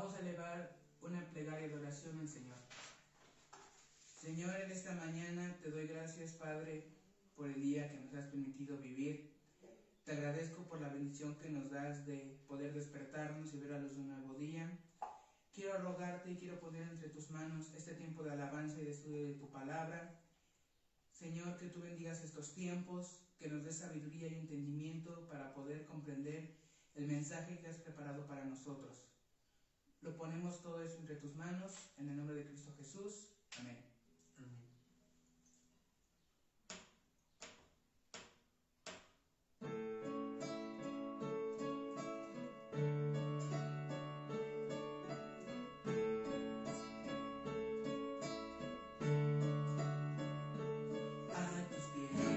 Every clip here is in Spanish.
Vamos a elevar una plegaria de oración al Señor. Señor, en esta mañana te doy gracias, Padre, por el día que nos has permitido vivir. Te agradezco por la bendición que nos das de poder despertarnos y ver a luz de un nuevo día. Quiero rogarte y quiero poner entre tus manos este tiempo de alabanza y de estudio de tu palabra. Señor, que tú bendigas estos tiempos, que nos des sabiduría y entendimiento para poder comprender el mensaje que has preparado para nosotros. Lo ponemos todo eso entre tus manos, en el nombre de Cristo Jesús. Amén. Amén. A tus pies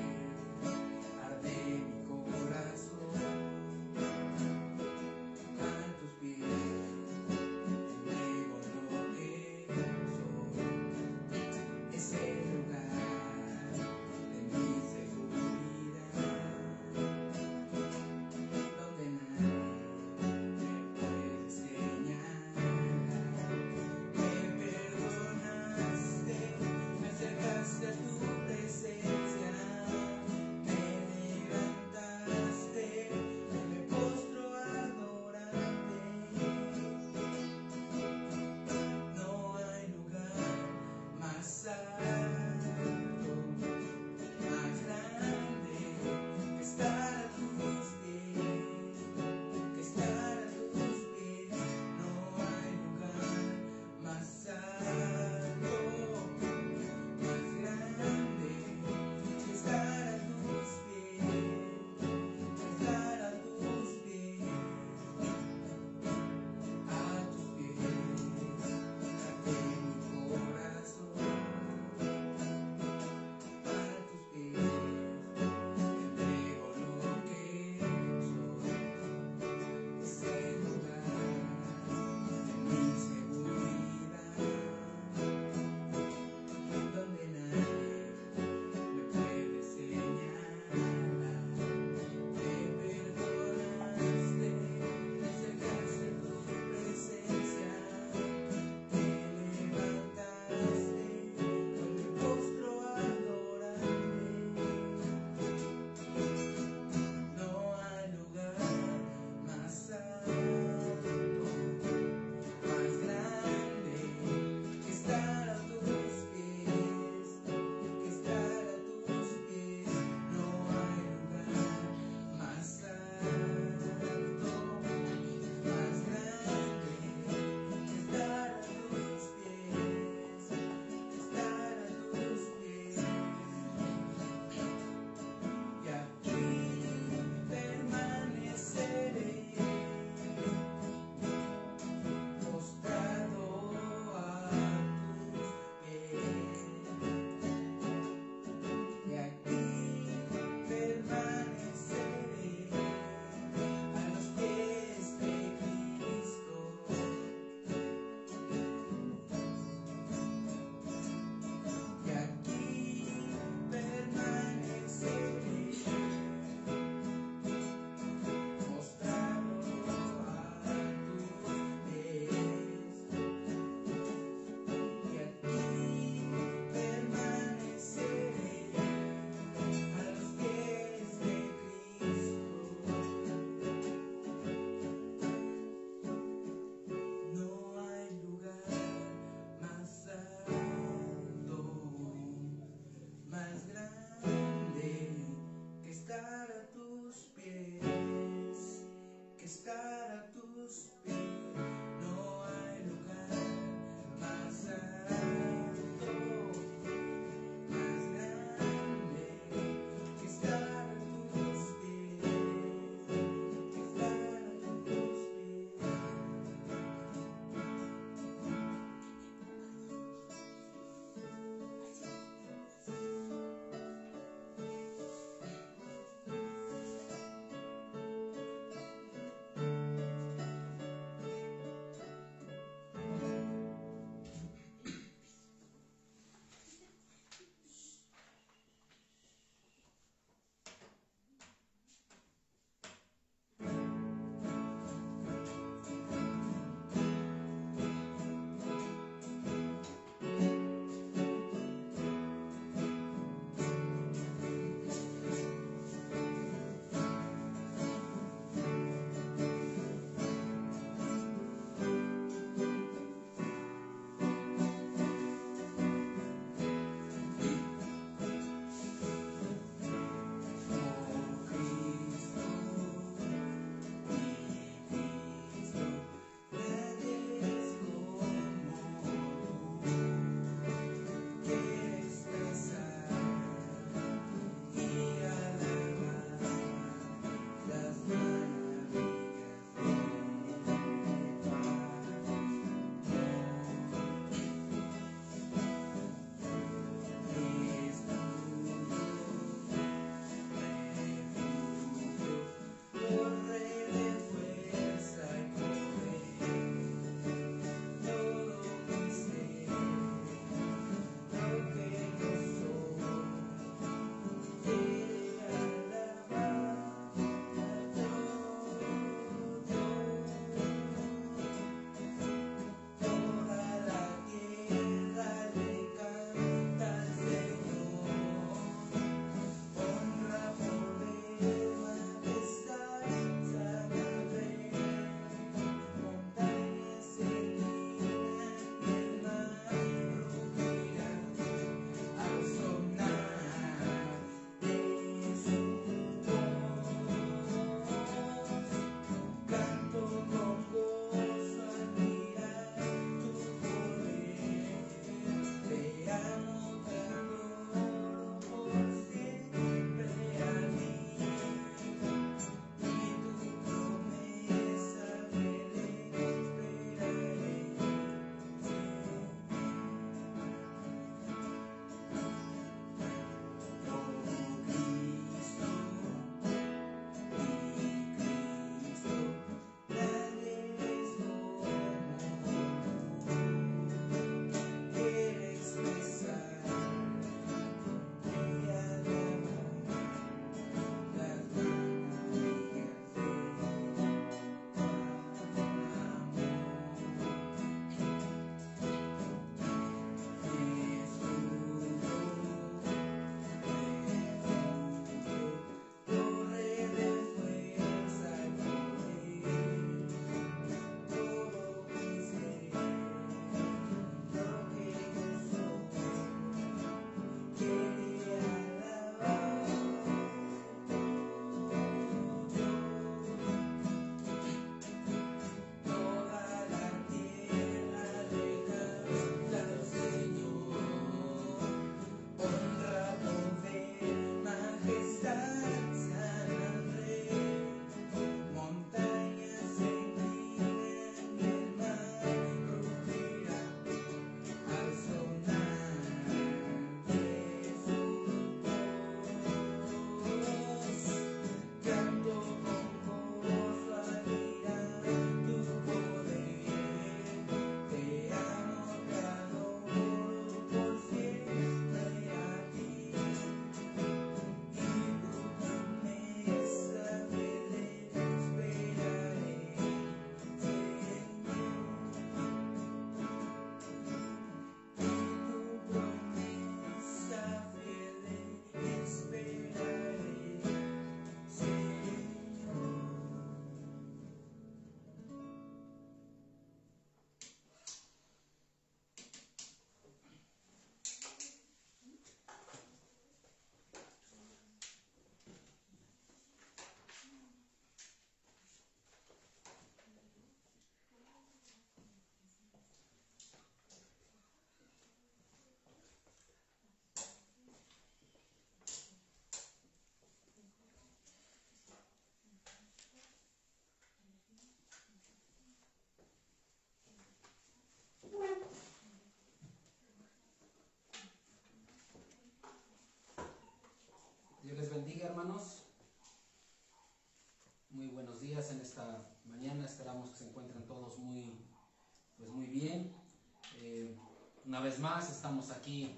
Una vez más estamos aquí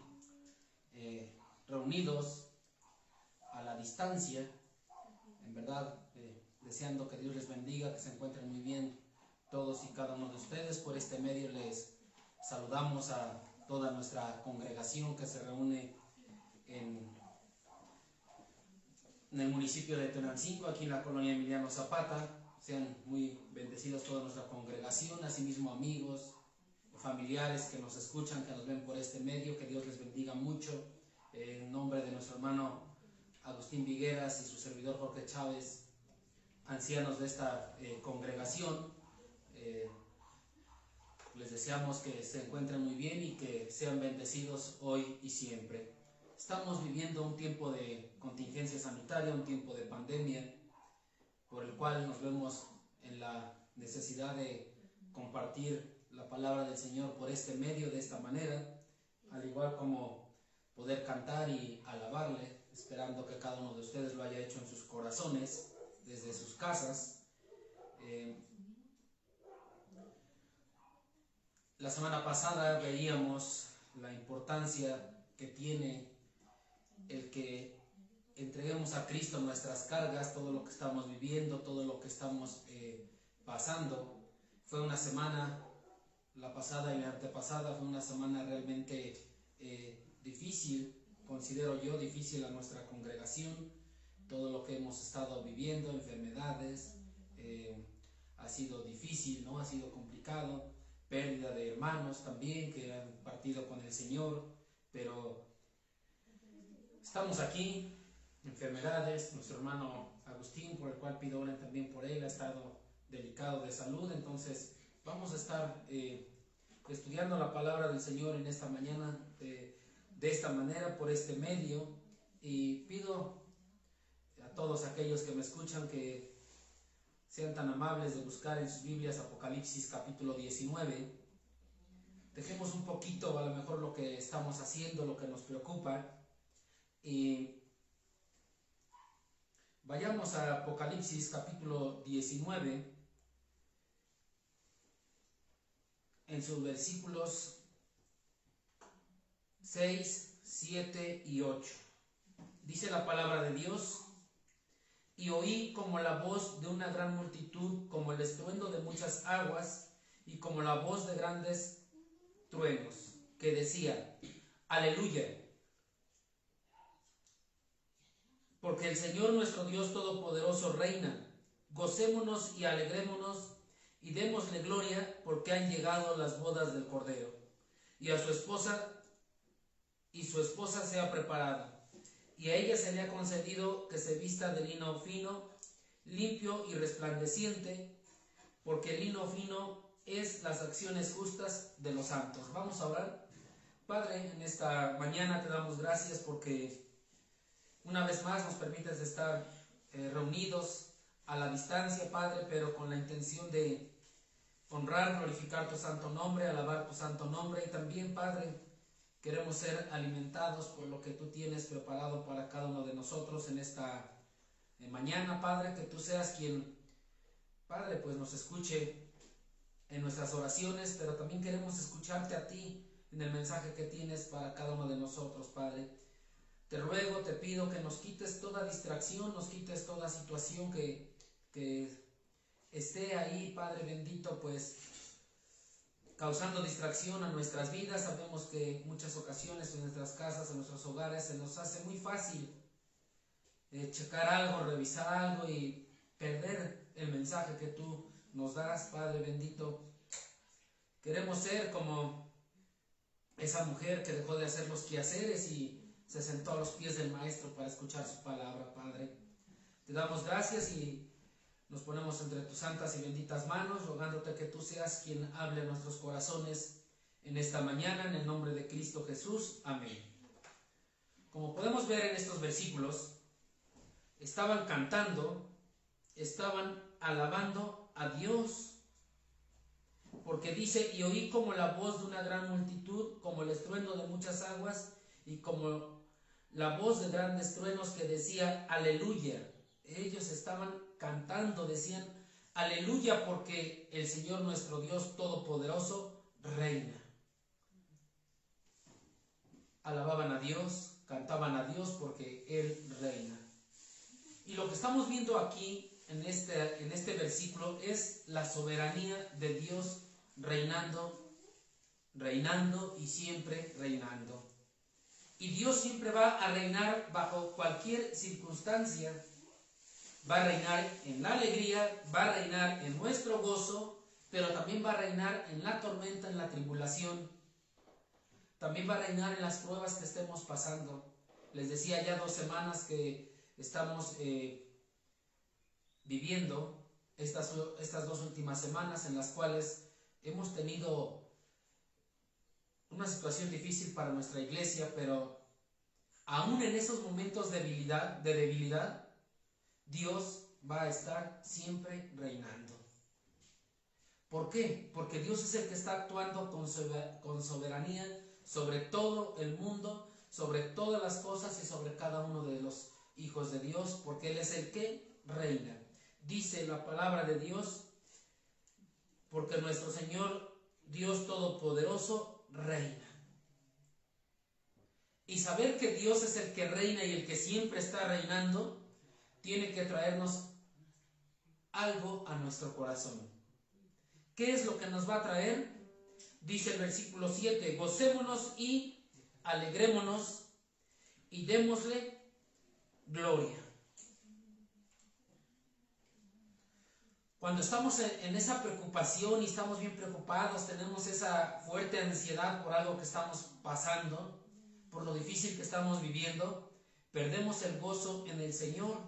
reunidos a la distancia, en verdad, deseando que Dios les bendiga, que se encuentren muy bien todos y cada uno de ustedes. Por este medio les saludamos a toda nuestra congregación que se reúne en el municipio de Tenancingo, aquí en la colonia Emiliano Zapata. Sean muy bendecidos toda nuestra congregación, asimismo amigos, familiares que nos escuchan, que nos ven por este medio. Que Dios les bendiga mucho. En nombre de nuestro hermano Agustín Vigueras y su servidor Jorge Chávez, ancianos de esta congregación, les deseamos que se encuentren muy bien y que sean bendecidos hoy y siempre. Estamos viviendo un tiempo de contingencia sanitaria, un tiempo de pandemia, por el cual nos vemos en la necesidad de compartir la palabra del Señor por este medio, de esta manera, al igual como poder cantar y alabarle, esperando que cada uno de ustedes lo haya hecho en sus corazones, desde sus casas. La semana pasada veíamos la importancia que tiene el que entreguemos a Cristo nuestras cargas, todo lo que estamos viviendo, todo lo que estamos pasando. Fue una semana, la pasada y la antepasada, fue una semana realmente difícil, considero yo difícil a nuestra congregación. Todo lo que hemos estado viviendo, enfermedades, ha sido difícil, ¿no? Ha sido complicado. Pérdida de hermanos también que han partido con el Señor, pero estamos aquí. Enfermedades, nuestro hermano Agustín, por el cual pido oren también por él, ha estado delicado de salud. Entonces vamos a estar estudiando la palabra del Señor en esta mañana de esta manera, por este medio, y pido a todos aquellos que me escuchan que sean tan amables de buscar en sus Biblias Apocalipsis capítulo 19. Dejemos un poquito a lo mejor lo que estamos haciendo, lo que nos preocupa, y vayamos a Apocalipsis capítulo 19, en sus versículos 6, 7 y 8. Dice la palabra de Dios: y oí como la voz de una gran multitud, como el estruendo de muchas aguas, y como la voz de grandes truenos, que decía: Aleluya, porque el Señor nuestro Dios Todopoderoso reina. Gocémonos y alegrémonos y démosle gloria, porque han llegado las bodas del Cordero, y su esposa se ha preparado, y a ella se le ha concedido que se vista de lino fino, limpio y resplandeciente, porque el lino fino es las acciones justas de los santos. Vamos a orar. Padre, en esta mañana te damos gracias porque una vez más nos permites estar reunidos a la distancia, Padre, pero con la intención de honrar, glorificar tu santo nombre, alabar tu santo nombre. Y también, Padre, queremos ser alimentados por lo que tú tienes preparado para cada uno de nosotros en esta mañana, Padre. Que tú seas quien, Padre, pues nos escuche en nuestras oraciones, pero también queremos escucharte a ti en el mensaje que tienes para cada uno de nosotros, Padre. Te ruego, te pido que nos quites toda distracción, nos quites toda situación que esté ahí, Padre bendito, pues causando distracción a nuestras vidas. Sabemos que en muchas ocasiones en nuestras casas, en nuestros hogares, se nos hace muy fácil checar algo, revisar algo y perder el mensaje que tú nos das, Padre bendito. Queremos ser como esa mujer que dejó de hacer los quehaceres y se sentó a los pies del Maestro para escuchar su palabra, Padre. Te damos gracias y nos ponemos entre tus santas y benditas manos, rogándote que tú seas quien hable a nuestros corazones en esta mañana, en el nombre de Cristo Jesús. Amén. Como podemos ver en estos versículos, estaban cantando, estaban alabando a Dios, porque dice: y oí como la voz de una gran multitud, como el estruendo de muchas aguas, y como la voz de grandes truenos, que decía: Aleluya. Ellos estaban cantando, decían: Aleluya, porque el Señor nuestro Dios Todopoderoso reina. alababan a Dios, cantaban a Dios porque Él reina. Y lo que estamos viendo aquí en este versículo es la soberanía de Dios reinando y siempre reinando. Y Dios siempre va a reinar bajo cualquier circunstancia. Va a reinar en la alegría, va a reinar en nuestro gozo, pero también va a reinar en la tormenta, en la tribulación. También va a reinar en las pruebas que estemos pasando. Les decía ya 2 semanas que estamos viviendo estas 2 últimas semanas en las cuales hemos tenido una situación difícil para nuestra iglesia, pero aún en esos momentos de debilidad, Dios va a estar siempre reinando. ¿Por qué? Porque Dios es el que está actuando con soberanía sobre todo el mundo, sobre todas las cosas y sobre cada uno de los hijos de Dios, porque Él es el que reina. Dice la palabra de Dios, porque nuestro Señor, Dios Todopoderoso, reina. Y saber que Dios es el que reina y el que siempre está reinando, tiene que traernos algo a nuestro corazón. ¿Qué es lo que nos va a traer? Dice el versículo 7, gocémonos y alegrémonos y démosle gloria. Cuando estamos en esa preocupación y estamos bien preocupados, tenemos esa fuerte ansiedad por algo que estamos pasando, por lo difícil que estamos viviendo, perdemos el gozo en el Señor.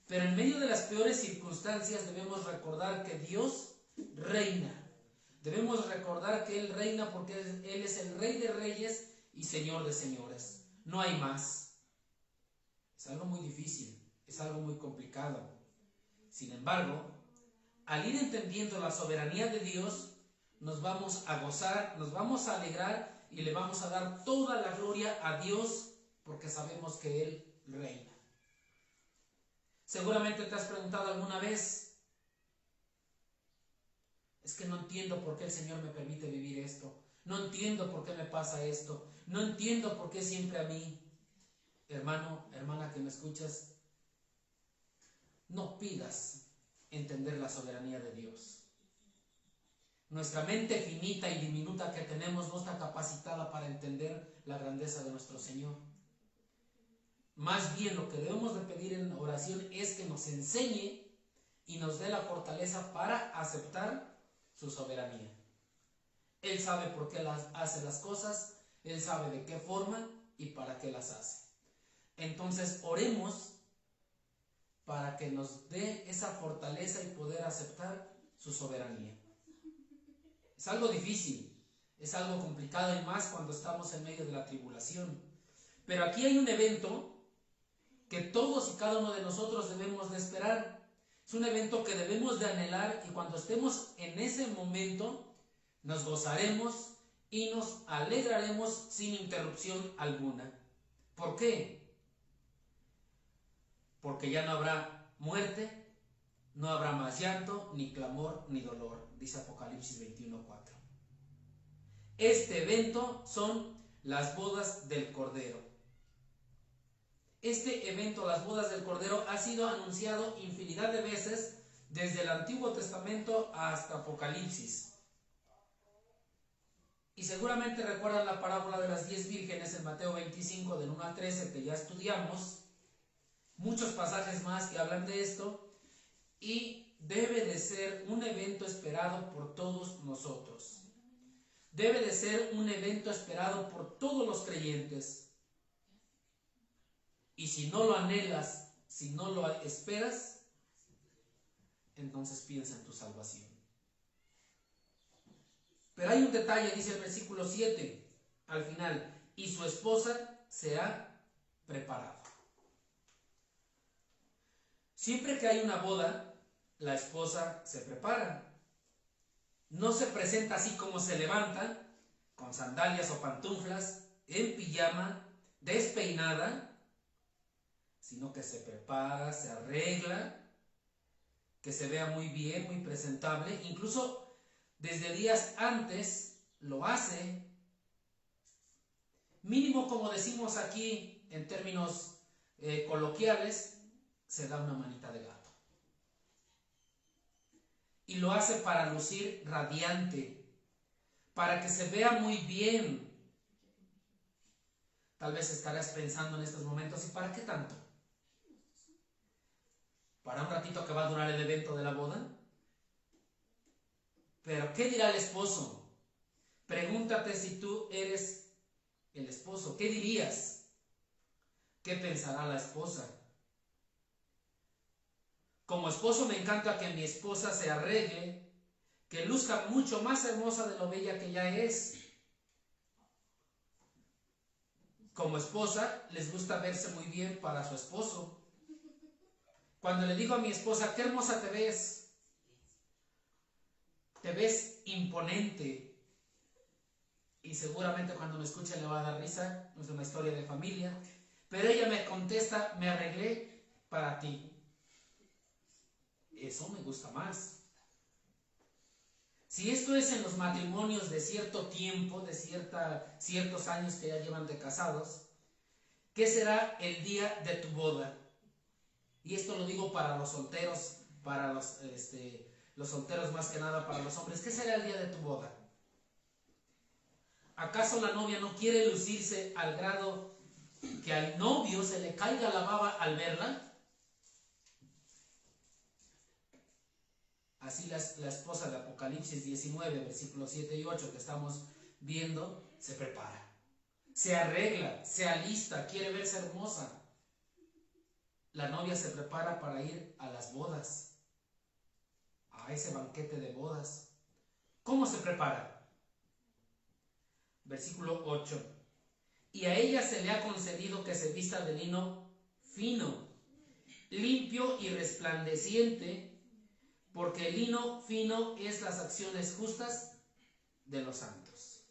Pero en medio de las peores circunstancias debemos recordar que Dios reina. Debemos recordar que Él reina porque Él es el Rey de Reyes y Señor de Señores. No hay más. Es algo muy difícil, es algo muy complicado. Sin embargo, al ir entendiendo la soberanía de Dios, nos vamos a gozar, nos vamos a alegrar y le vamos a dar toda la gloria a Dios porque sabemos que Él reina. Seguramente te has preguntado alguna vez, es que no entiendo por qué el Señor me permite vivir esto, no entiendo por qué me pasa esto, no entiendo por qué siempre a mí. Hermano, hermana que me escuchas, no pidas entender la soberanía de Dios. Nuestra mente finita y diminuta que tenemos no está capacitada para entender la grandeza de nuestro Señor. Más bien lo que debemos de pedir en oración es que nos enseñe y nos dé la fortaleza para aceptar su soberanía. Él sabe por qué hace las cosas, Él sabe de qué forma y para qué las hace. Entonces oremos para que nos dé esa fortaleza y poder aceptar su soberanía. Es algo difícil, es algo complicado y más cuando estamos en medio de la tribulación. Pero aquí hay un evento que todos y cada uno de nosotros debemos de esperar. Es un evento que debemos de anhelar y cuando estemos en ese momento nos gozaremos y nos alegraremos sin interrupción alguna. ¿Por qué? Porque ya no habrá muerte, no habrá más llanto, ni clamor, ni dolor, dice Apocalipsis 21:4. Este evento son las bodas del Cordero. Este evento, las bodas del Cordero, ha sido anunciado infinidad de veces desde el Antiguo Testamento hasta Apocalipsis. Y seguramente recuerdan la parábola de las 10 vírgenes en Mateo 25, del 1 al 13, que ya estudiamos. Muchos pasajes más que hablan de esto. Y debe de ser un evento esperado por todos nosotros. Debe de ser un evento esperado por todos los creyentes. Y si no lo anhelas, si no lo esperas, entonces piensa en tu salvación. Pero hay un detalle, dice el versículo 7, al final, y su esposa se ha preparado. Siempre que hay una boda, la esposa se prepara. No se presenta así como se levanta, con sandalias o pantuflas, en pijama, despeinada, sino que se prepara, se arregla, que se vea muy bien, muy presentable. Incluso desde días antes lo hace Mínimo, como decimos aquí en términos coloquiales, se da una manita de gato. Y lo hace para lucir radiante, para que se vea muy bien. Tal vez estarás pensando en estos momentos, ¿y para qué tanto? ¿Para un ratito que va a durar el evento de la boda? Pero ¿qué dirá el esposo? Pregúntate si tú eres el esposo. ¿Qué dirías? ¿Qué pensará la esposa? Como esposo me encanta que mi esposa se arregle, que luzca mucho más hermosa de lo bella que ya es. Como esposa les gusta verse muy bien para su esposo. Cuando le digo a mi esposa, qué hermosa te ves imponente. Y seguramente cuando me escuche le va a dar risa, no es una historia de familia. Pero ella me contesta, me arreglé para ti. Eso me gusta más. Si esto es en los matrimonios de cierto tiempo, de ciertos años que ya llevan de casados, ¿qué será el día de tu boda? Y esto lo digo para los solteros, para los solteros más que nada para los hombres. ¿Qué será el día de tu boda? ¿Acaso la novia no quiere lucirse al grado que al novio se le caiga la baba al verla? Así la esposa de Apocalipsis 19, versículos 7 y 8 que estamos viendo, se prepara, se arregla, se alista, quiere verse hermosa. La novia se prepara para ir a las bodas, a ese banquete de bodas. ¿Cómo se prepara? Versículo 8. Y a ella se le ha concedido que se vista de lino fino, limpio y resplandeciente, porque el lino fino es las acciones justas de los santos.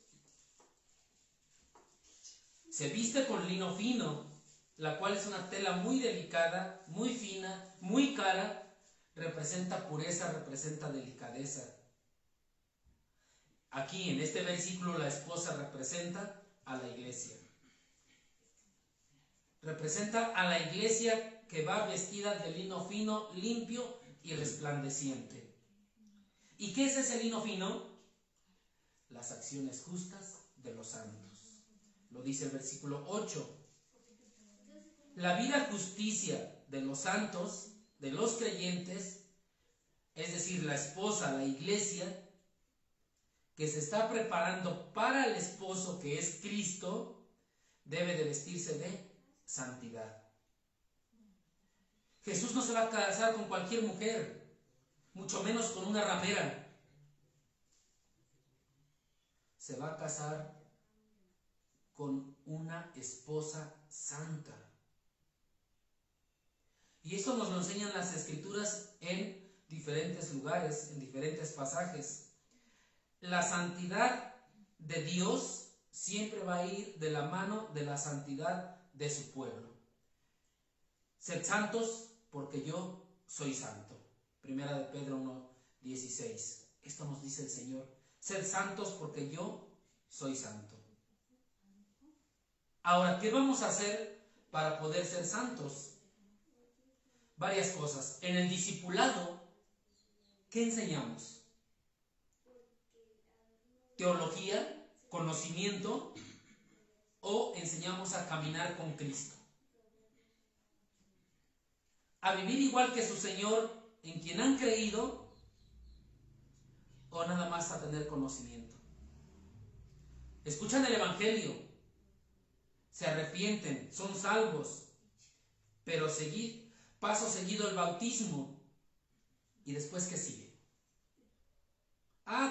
Se viste con lino fino, la cual es una tela muy delicada, muy fina, muy cara, representa pureza, representa delicadeza. Aquí en este versículo la esposa representa a la iglesia. Representa a la iglesia que va vestida de lino fino, limpio y resplandeciente. ¿Y qué es ese lino fino? Las acciones justas de los santos. Lo dice el versículo 8. La vida justicia de los santos, de los creyentes, es decir, la esposa, la iglesia, que se está preparando para el esposo que es Cristo, debe de vestirse de santidad. Jesús no se va a casar con cualquier mujer, mucho menos con una ramera. Se va a casar con una esposa santa. Y esto nos lo enseñan las Escrituras en diferentes lugares, en diferentes pasajes. La santidad de Dios siempre va a ir de la mano de la santidad de su pueblo. Sed santos porque yo soy santo. Primera de Pedro 1:16. Esto nos dice el Señor. Sed santos porque yo soy santo. Ahora, ¿qué vamos a hacer para poder ser santos? Varias cosas. En el discipulado, ¿qué enseñamos? ¿Teología? ¿Conocimiento? ¿O enseñamos a caminar con Cristo? ¿A vivir igual que su Señor en quien han creído? ¿O nada más a tener conocimiento? Escuchan el Evangelio, se arrepienten, son salvos, pero paso seguido el bautismo. ¿Y después qué sigue?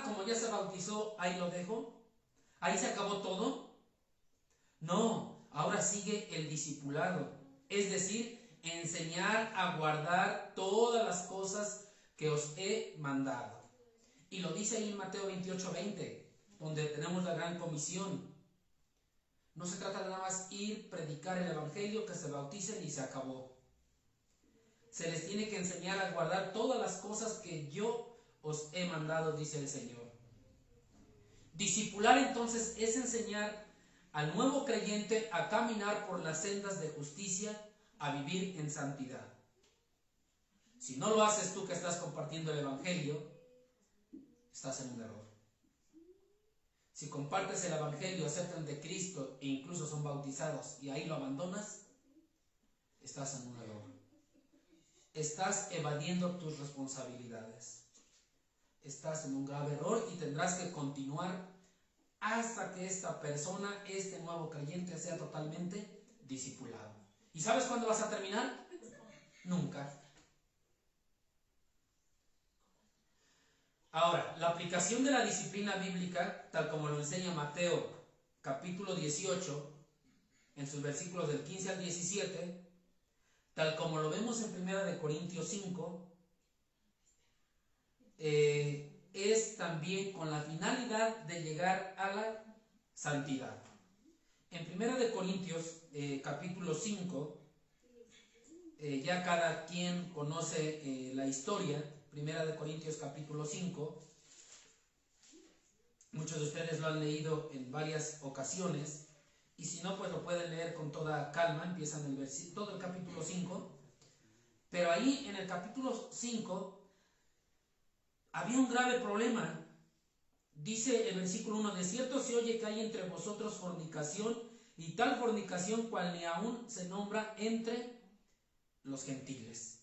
Como ya se bautizó, ahí lo dejo, ahí se acabó todo. No, ahora sigue el discipulado, es decir, enseñar a guardar todas las cosas que os he mandado. Y lo dice ahí en Mateo 28:20, donde tenemos la gran comisión. No se trata de nada más ir, predicar el evangelio, que se bauticen y se acabó. Se les tiene que enseñar a guardar todas las cosas que yo os he mandado, dice el Señor. Discipular entonces es enseñar al nuevo creyente a caminar por las sendas de justicia, a vivir en santidad. Si no lo haces tú que estás compartiendo el Evangelio, estás en un error. Si compartes el Evangelio, aceptan de Cristo e incluso son bautizados y ahí lo abandonas, estás en un error. Estás evadiendo tus responsabilidades. Estás en un grave error y tendrás que continuar hasta que esta persona, este nuevo creyente, sea totalmente discipulado. ¿Y sabes cuándo vas a terminar? Nunca. Ahora, la aplicación de la disciplina bíblica, tal como lo enseña Mateo capítulo 18, en sus versículos del 15 al 17, tal como lo vemos en 1 Corintios 5, es también con la finalidad de llegar a la santidad. En 1 Corintios capítulo 5, ya cada quien conoce la historia. 1 Corintios capítulo 5, muchos de ustedes lo han leído en varias ocasiones, y si no, pues lo pueden leer con toda calma. Empiezan todo el capítulo 5, pero ahí en el capítulo 5 había un grave problema. Dice el versículo 1, de cierto se oye que hay entre vosotros fornicación, y tal fornicación cual ni aún se nombra entre los gentiles.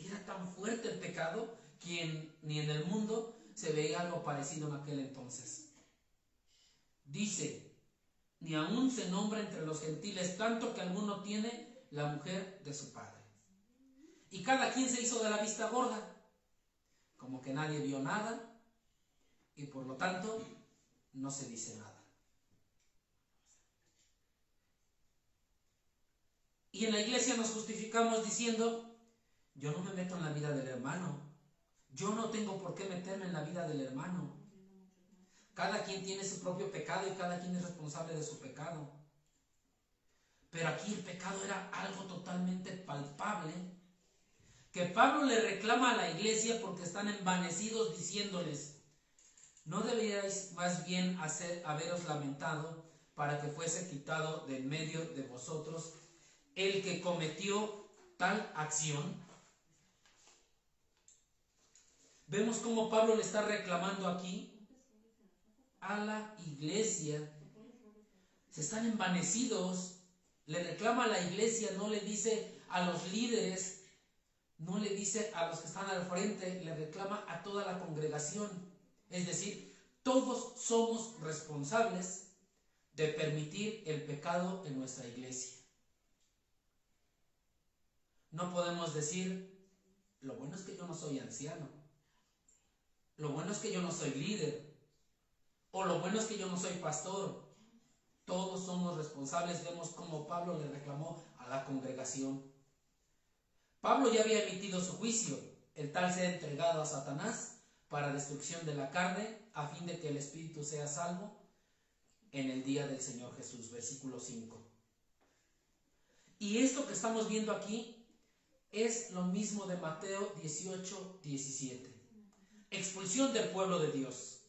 Era tan fuerte el pecado que ni en el mundo se veía algo parecido en aquel entonces. Dice, ni aún se nombra entre los gentiles, tanto que alguno tiene la mujer de su padre. Y cada quien se hizo de la vista gorda, como que nadie vio nada, y por lo tanto no se dice nada. Y en la iglesia nos justificamos diciendo, yo no me meto en la vida del hermano. Yo no tengo por qué meterme en la vida del hermano. Cada quien tiene su propio pecado y cada quien es responsable de su pecado. Pero aquí el pecado era algo totalmente palpable, que Pablo le reclama a la iglesia porque están envanecidos diciéndoles, ¿no deberíais más bien haberos lamentado para que fuese quitado de en medio de vosotros el que cometió tal acción? Vemos cómo Pablo le está reclamando aquí a la iglesia. Se están envanecidos. Le reclama a la iglesia, no le dice a los líderes, no le dice a los que están al frente, le reclama a toda la congregación. Es decir, todos somos responsables de permitir el pecado en nuestra iglesia. No podemos decir, lo bueno es que yo no soy anciano. Lo bueno es que yo no soy líder, o lo bueno es que yo no soy pastor. Todos somos responsables. Vemos cómo Pablo le reclamó a la congregación. Pablo ya había emitido su juicio, el tal sea entregado a Satanás para destrucción de la carne, a fin de que el espíritu sea salvo en el día del Señor Jesús. Versículo 5. Y esto que estamos viendo aquí es lo mismo de Mateo 18, 17. Expulsión del pueblo de Dios.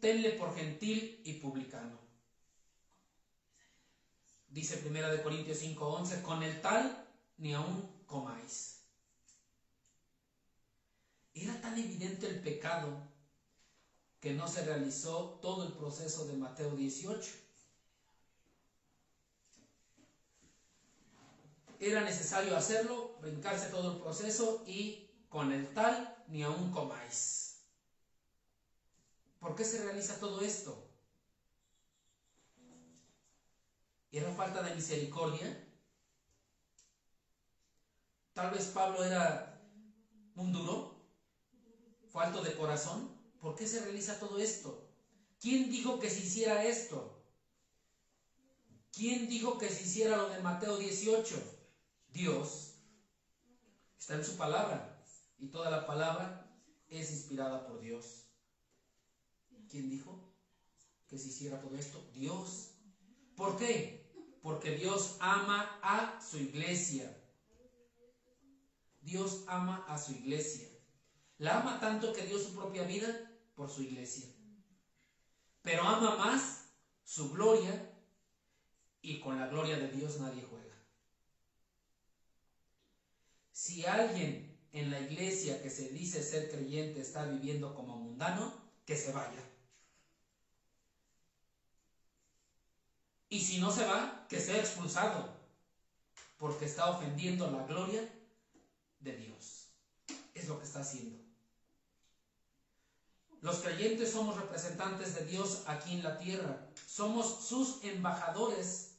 Tenle por gentil y publicano. Dice 1 Corintios 5:11, con el tal ni aún comáis. Era tan evidente el pecado que no se realizó todo el proceso de Mateo 18. Era necesario hacerlo, brincarse todo el proceso y con el tal ni aún comáis. ¿Por qué se realiza todo esto? ¿Era falta de misericordia? Tal vez Pablo era un duro, falto de corazón. ¿Por qué se realiza todo esto? ¿Quién dijo que se hiciera esto? ¿Quién dijo que se hiciera lo de Mateo 18? Dios. Está en su palabra. Y toda la palabra es inspirada por Dios. ¿Quién dijo que se hiciera todo esto? Dios. ¿Por qué? Porque Dios ama a su iglesia. Dios ama a su iglesia. La ama tanto que dio su propia vida por su iglesia. Pero ama más su gloria, y con la gloria de Dios nadie juega. Si alguien en la iglesia que se dice ser creyente está viviendo como mundano, que se vaya. Y si no se va, que sea expulsado, porque está ofendiendo la gloria de Dios. Es lo que está haciendo. Los creyentes somos representantes de Dios aquí en la tierra. Somos sus embajadores.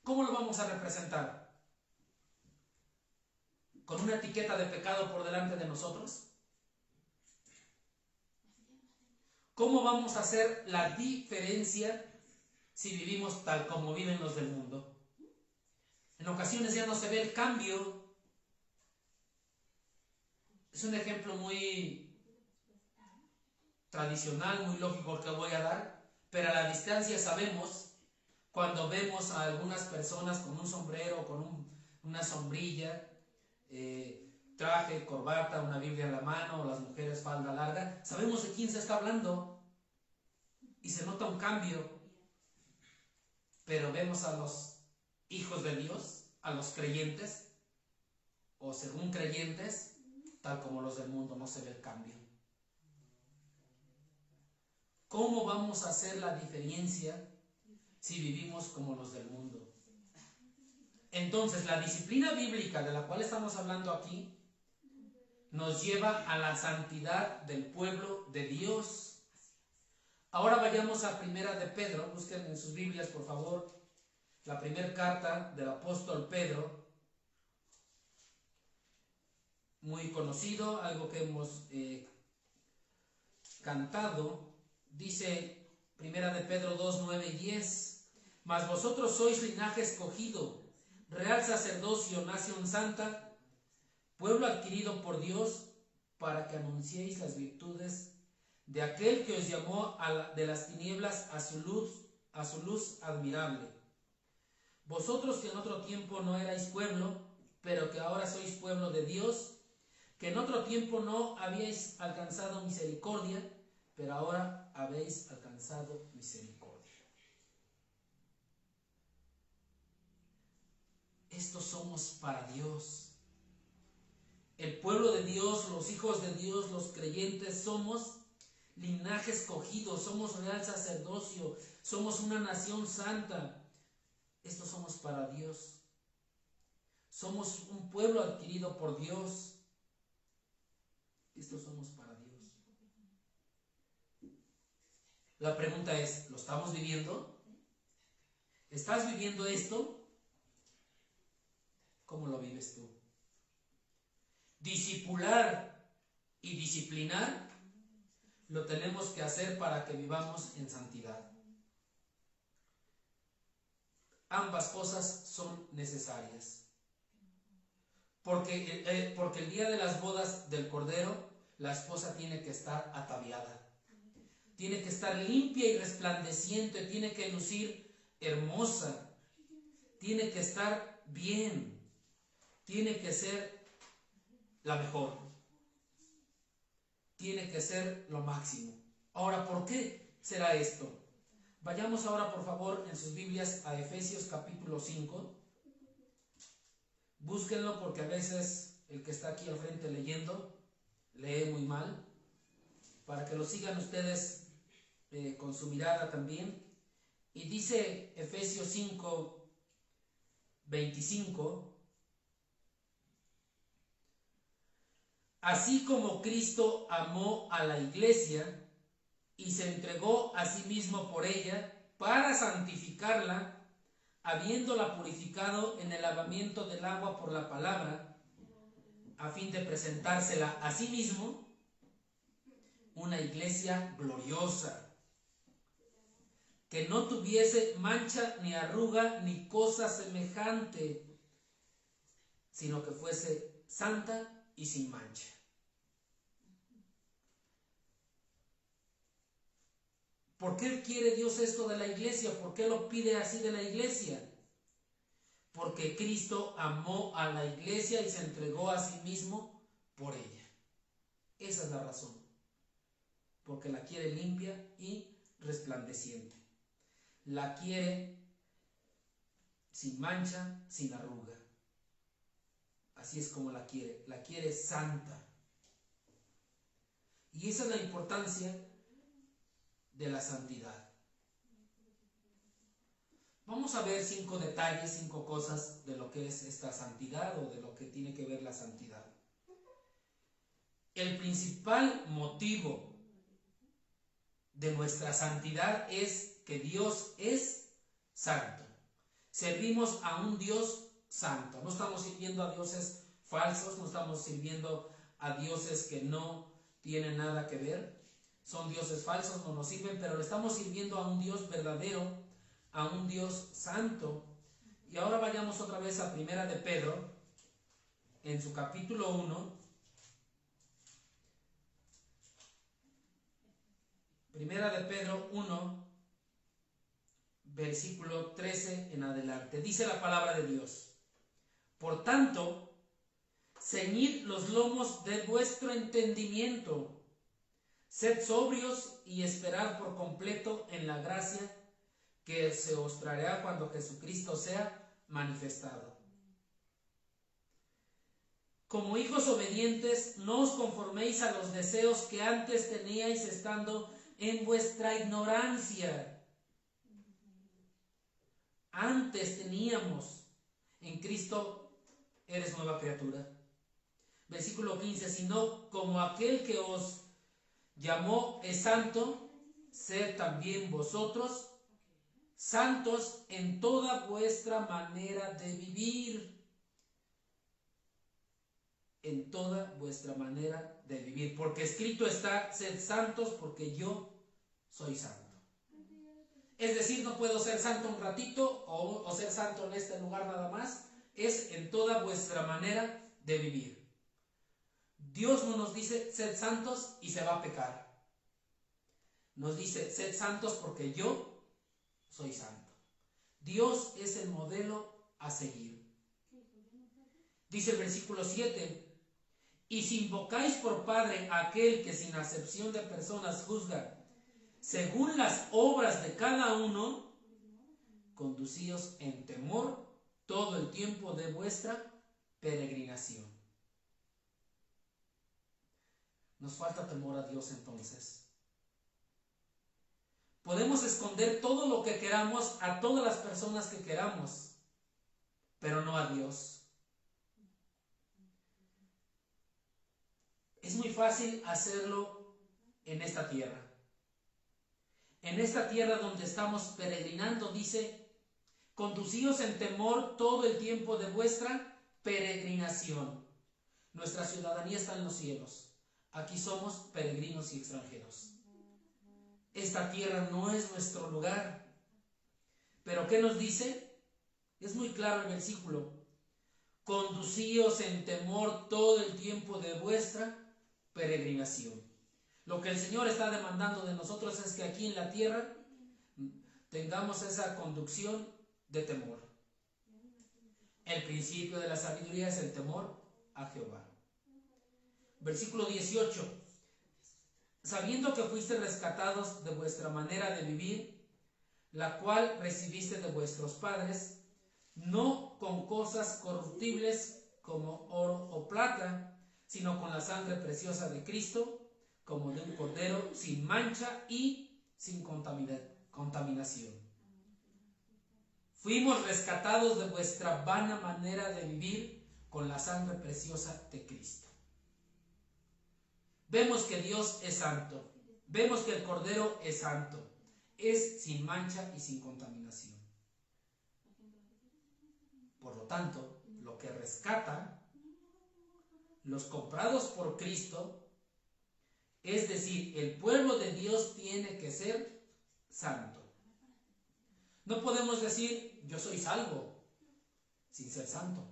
¿Cómo lo vamos a representar? ¿Con una etiqueta de pecado por delante de nosotros? ¿Cómo vamos a hacer la diferencia si vivimos tal como viven los del mundo? En ocasiones ya no se ve el cambio. Es un ejemplo muy tradicional, muy lógico que voy a dar, pero a la distancia sabemos, cuando vemos a algunas personas con un sombrero, con una sombrilla, traje, corbata, una Biblia en la mano, o las mujeres falda larga, sabemos de quién se está hablando y se nota un cambio. Pero vemos a los hijos de Dios, a los creyentes, o según creyentes, tal como los del mundo, no se ve el cambio. ¿Cómo vamos a hacer la diferencia si vivimos como los del mundo? Entonces, la disciplina bíblica de la cual estamos hablando aquí nos lleva a la santidad del pueblo de Dios. Ahora vayamos a Primera de Pedro. Busquen en sus Biblias, por favor, la primera carta del apóstol Pedro. Muy conocido, algo que hemos cantado. Dice Primera de Pedro 2, 9 y 10. Mas vosotros sois linaje escogido, real sacerdocio, nación santa, pueblo adquirido por Dios, para que anunciéis las virtudes de aquel que os llamó de las tinieblas a su luz admirable. Vosotros que en otro tiempo no erais pueblo, pero que ahora sois pueblo de Dios, que en otro tiempo no habíais alcanzado misericordia, pero ahora habéis alcanzado misericordia. Estos somos para Dios. El pueblo de Dios, los hijos de Dios, los creyentes, somos linaje escogido, somos real sacerdocio, somos una nación santa. Estos somos para Dios. Somos un pueblo adquirido por Dios. Estos somos para Dios. La pregunta es, ¿lo estamos viviendo? ¿Estás viviendo esto? ¿Cómo lo vives tú? Discipular y disciplinar lo tenemos que hacer para que vivamos en santidad. Ambas cosas son necesarias. Porque el día de las bodas del Cordero, la esposa tiene que estar ataviada. Tiene que estar limpia y resplandeciente, tiene que lucir hermosa, tiene que estar bien, tiene que ser la mejor, tiene que ser lo máximo. Ahora, ¿por qué será esto? Vayamos ahora, por favor, en sus Biblias a Efesios capítulo 5. Búsquenlo porque a veces el que está aquí al frente leyendo lee muy mal. Para que lo sigan ustedes con su mirada también. Y dice Efesios 5, 25. Así como Cristo amó a la iglesia y se entregó a sí mismo por ella para santificarla, habiéndola purificado en el lavamiento del agua por la palabra, a fin de presentársela a sí mismo una iglesia gloriosa, que no tuviese mancha ni arruga ni cosa semejante, sino que fuese santa y sin mancha. ¿Por qué quiere Dios esto de la iglesia? ¿Por qué lo pide así de la iglesia? Porque Cristo amó a la iglesia y se entregó a sí mismo por ella. Esa es la razón. Porque la quiere limpia y resplandeciente. la quiere sin mancha, sin arruga. Así es como la quiere santa. Y esa es la importancia de la santidad. Vamos a ver 5 detalles, 5 cosas de lo que es esta santidad o de lo que tiene que ver la santidad. El principal motivo de nuestra santidad es que Dios es santo. Servimos a un Dios santo. No estamos sirviendo a dioses falsos, no estamos sirviendo a dioses que no tienen nada que ver. Son dioses falsos, no nos sirven, pero le estamos sirviendo a un Dios verdadero, a un Dios santo. Y ahora vayamos otra vez a Primera de Pedro, en su capítulo 1. Primera de Pedro 1, versículo 13 en adelante. Dice la palabra de Dios: por tanto, ceñid los lomos de vuestro entendimiento, sed sobrios y esperad por completo en la gracia que se os traerá cuando Jesucristo sea manifestado. Como hijos obedientes, no os conforméis a los deseos que antes teníais estando en vuestra ignorancia. Antes teníamos, en Cristo eres nueva criatura. Versículo 15, sino como aquel que os llamó es santo, sed también vosotros santos en toda vuestra manera de vivir. En toda vuestra manera de vivir. Porque escrito está, sed santos porque yo soy santo. Es decir, no puedo ser santo un ratito o ser santo en este lugar nada más. Es en toda vuestra manera de vivir. Dios no nos dice, sed santos y se va a pecar. Nos dice, sed santos porque yo soy santo. Dios es el modelo a seguir. Dice el versículo 7, y si invocáis por Padre a aquel que sin acepción de personas juzga, según las obras de cada uno, conducíos en temor todo el tiempo de vuestra peregrinación. Nos falta temor a Dios entonces. Podemos esconder todo lo que queramos a todas las personas que queramos, pero no a Dios. Es muy fácil hacerlo en esta tierra. En esta tierra donde estamos peregrinando, dice, conducíos en temor todo el tiempo de vuestra peregrinación. Nuestra ciudadanía está en los cielos. Aquí somos peregrinos y extranjeros. Esta tierra no es nuestro lugar. ¿Pero qué nos dice? Es muy claro el versículo. Conducíos en temor todo el tiempo de vuestra peregrinación. Lo que el Señor está demandando de nosotros es que aquí en la tierra tengamos esa conducción de temor. El principio de la sabiduría es el temor a Jehová. Versículo 18. Sabiendo que fuiste rescatados de vuestra manera de vivir, la cual recibiste de vuestros padres, no con cosas corruptibles como oro o plata, sino con la sangre preciosa de Cristo, como de un cordero sin mancha y sin contaminación. Fuimos rescatados de vuestra vana manera de vivir con la sangre preciosa de Cristo. Vemos que Dios es santo. Vemos que el cordero es santo. Es sin mancha y sin contaminación. Por lo tanto, lo que rescata los comprados por Cristo, es decir, el pueblo de Dios tiene que ser santo. No podemos decir, yo soy salvo, sin ser santo.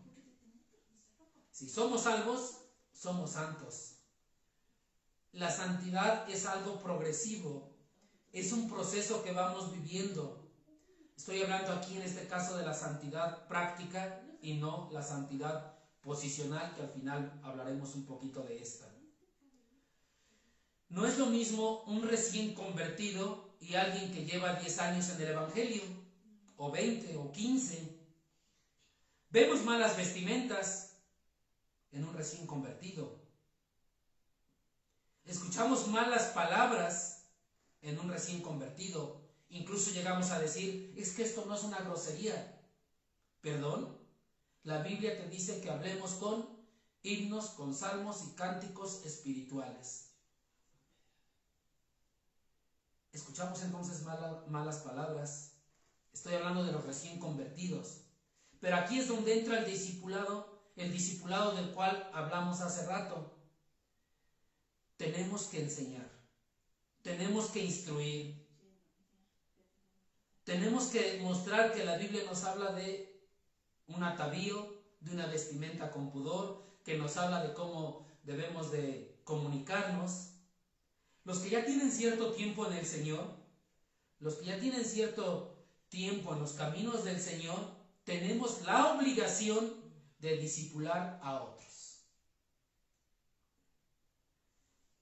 Si somos salvos, somos santos. La santidad es algo progresivo, es un proceso que vamos viviendo. Estoy hablando aquí en este caso de la santidad práctica y no la santidad posicional, que al final hablaremos un poquito de esta. No es lo mismo un recién convertido y alguien que lleva 10 años en el Evangelio, o 20 o 15. Vemos malas vestimentas en un recién convertido. Escuchamos malas palabras en un recién convertido. Incluso llegamos a decir, es que esto no es una grosería. ¿Perdón? La Biblia te dice que hablemos con himnos, con salmos y cánticos espirituales. Escuchamos entonces malas palabras. Estoy hablando de los recién convertidos. Pero aquí es donde entra el discipulado del cual hablamos hace rato. Tenemos que enseñar, tenemos que instruir, tenemos que mostrar que la Biblia nos habla de un atavío, de una vestimenta con pudor, que nos habla de cómo debemos de comunicarnos. Los que ya tienen cierto tiempo en el Señor, los que ya tienen cierto tiempo en los caminos del Señor, tenemos la obligación de discipular a otros.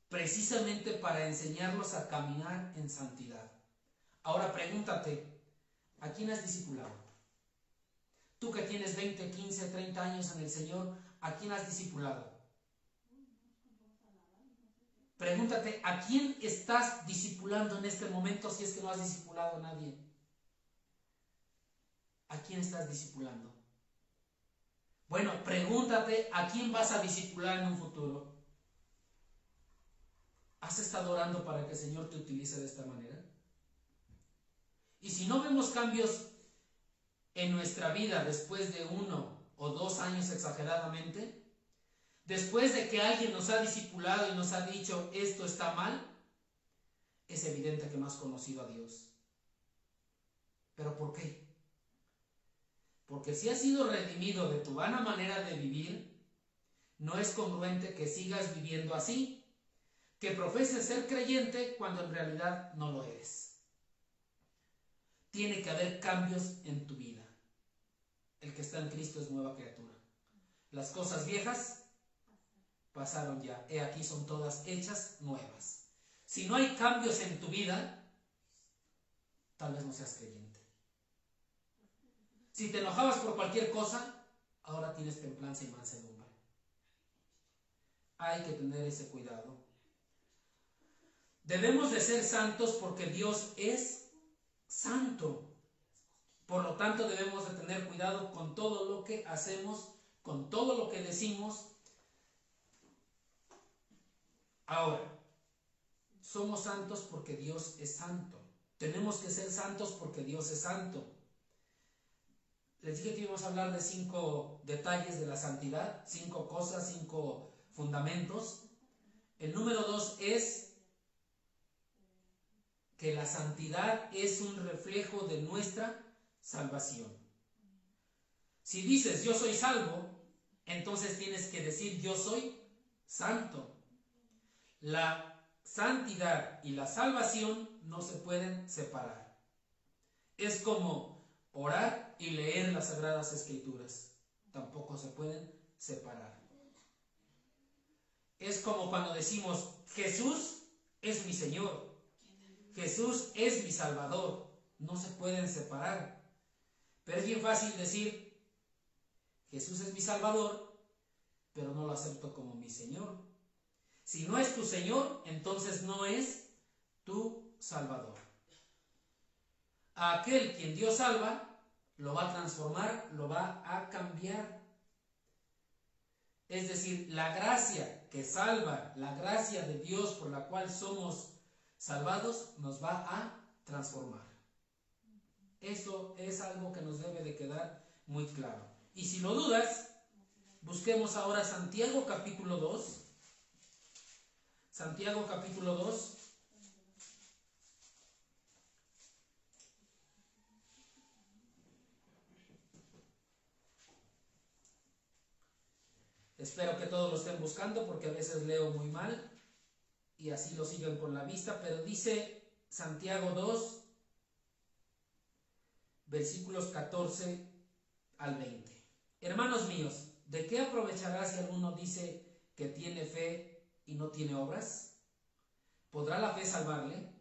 Precisamente para enseñarlos a caminar en santidad. Ahora pregúntate, ¿a quién has discipulado? Tú que tienes 20, 15, 30 años en el Señor, ¿a quién has discipulado? Pregúntate, ¿a quién estás discipulando en este momento si es que no has discipulado a nadie? ¿A quién estás discipulando? Bueno, pregúntate, ¿a quién vas a discipular en un futuro? ¿Has estado orando para que el Señor te utilice de esta manera? Y si no vemos cambios en nuestra vida después de 1 o 2 años exageradamente, después de que alguien nos ha discipulado y nos ha dicho esto está mal, es evidente que no has conocido a Dios. ¿Pero por qué? Porque si has sido redimido de tu vana manera de vivir, no es congruente que sigas viviendo así, que profeses ser creyente cuando en realidad no lo eres. Tiene que haber cambios en tu vida. El que está en Cristo es nueva criatura. Las cosas viejas pasaron ya. He aquí son todas hechas nuevas. Si no hay cambios en tu vida, tal vez no seas creyente. Si te enojabas por cualquier cosa, ahora tienes templanza y mansedumbre. Hay que tener ese cuidado. Debemos de ser santos porque Dios es santo. Por lo tanto, debemos de tener cuidado con todo lo que hacemos, con todo lo que decimos. Ahora, somos santos porque Dios es santo. Tenemos que ser santos porque Dios es santo. Les dije que íbamos a hablar de 5 detalles de la santidad, 5 cosas, 5 fundamentos. El número 2 es que la santidad es un reflejo de nuestra salvación. Si dices yo soy salvo, entonces tienes que decir yo soy santo. La santidad y la salvación no se pueden separar. Es como orar y leer las Sagradas Escrituras. Tampoco se pueden separar. Es como cuando decimos Jesús es mi Señor, Jesús es mi Salvador. No se pueden separar. Pero es bien fácil decir Jesús es mi Salvador, pero no lo acepto como mi Señor. Si no es tu Señor, entonces no es tu Salvador. A aquel quien Dios salva, lo va a transformar, lo va a cambiar. Es decir, la gracia que salva, la gracia de Dios por la cual somos salvados, nos va a transformar. Eso es algo que nos debe de quedar muy claro. Y si lo dudas, busquemos ahora Santiago capítulo 2. Santiago capítulo 2. Espero que todos lo estén buscando porque a veces leo muy mal y así lo siguen con la vista, pero dice Santiago 2, versículos 14 al 20. Hermanos míos, ¿de qué aprovechará si alguno dice que tiene fe y no tiene obras? ¿Podrá la fe salvarle?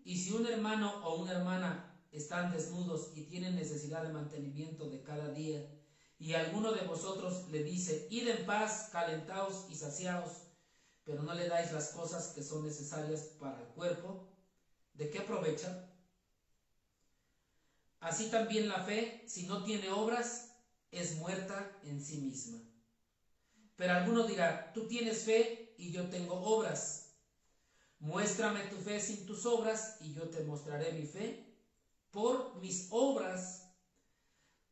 Y si un hermano o una hermana están desnudos y tienen necesidad de mantenimiento de cada día, y alguno de vosotros le dice, id en paz, calentaos y saciaos, pero no le dais las cosas que son necesarias para el cuerpo, ¿de qué aprovecha? Así también la fe, si no tiene obras, es muerta en sí misma. Pero alguno dirá, tú tienes fe y yo tengo obras. Muéstrame tu fe sin tus obras y yo te mostraré mi fe por mis obras.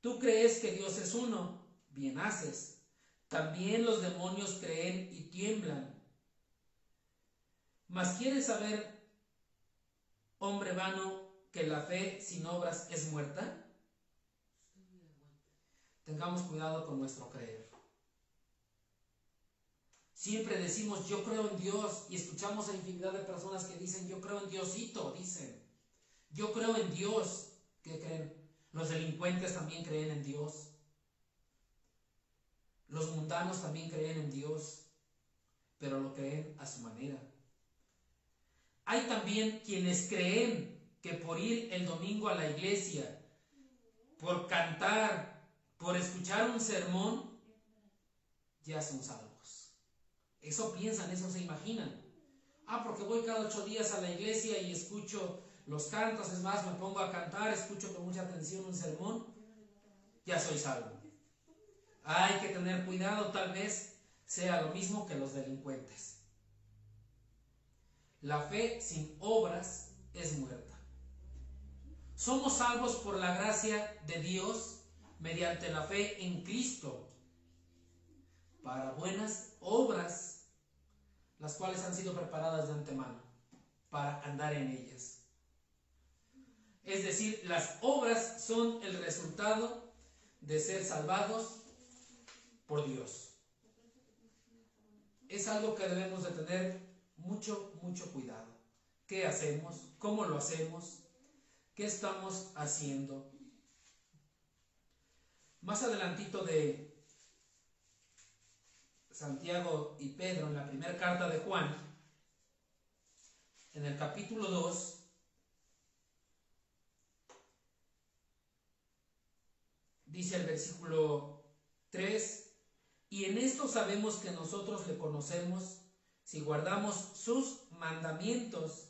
Tú crees que Dios es uno, bien haces. También los demonios creen y tiemblan. Mas ¿quieres saber, hombre vano, que la fe sin obras es muerta? Tengamos cuidado con nuestro creer. Siempre decimos yo creo en Dios y escuchamos a infinidad de personas que dicen yo creo en Diosito, dicen. Yo creo en Dios. ¿Qué creen? Los delincuentes también creen en Dios. Los mundanos también creen en Dios, pero lo creen a su manera. Hay también quienes creen que por ir el domingo a la iglesia, por cantar, por escuchar un sermón, ya son salvos. Eso piensan, eso se imaginan. Porque voy cada 8 días a la iglesia y escucho los cantos, es más, me pongo a cantar, escucho con mucha atención un sermón, ya soy salvo. Hay que tener cuidado, tal vez sea lo mismo que los delincuentes. La fe sin obras es muerta. Somos salvos por la gracia de Dios mediante la fe en Cristo para buenas obras, las cuales han sido preparadas de antemano para andar en ellas. Es decir, las obras son el resultado de ser salvados por Dios. Es algo que debemos de tener mucho cuidado. ¿Qué hacemos? ¿Cómo lo hacemos? ¿Qué estamos haciendo? Más adelantito de Santiago y Pedro, en la primera carta de Juan, en el capítulo 2, dice el versículo 3, y en esto sabemos que nosotros le conocemos si guardamos sus mandamientos.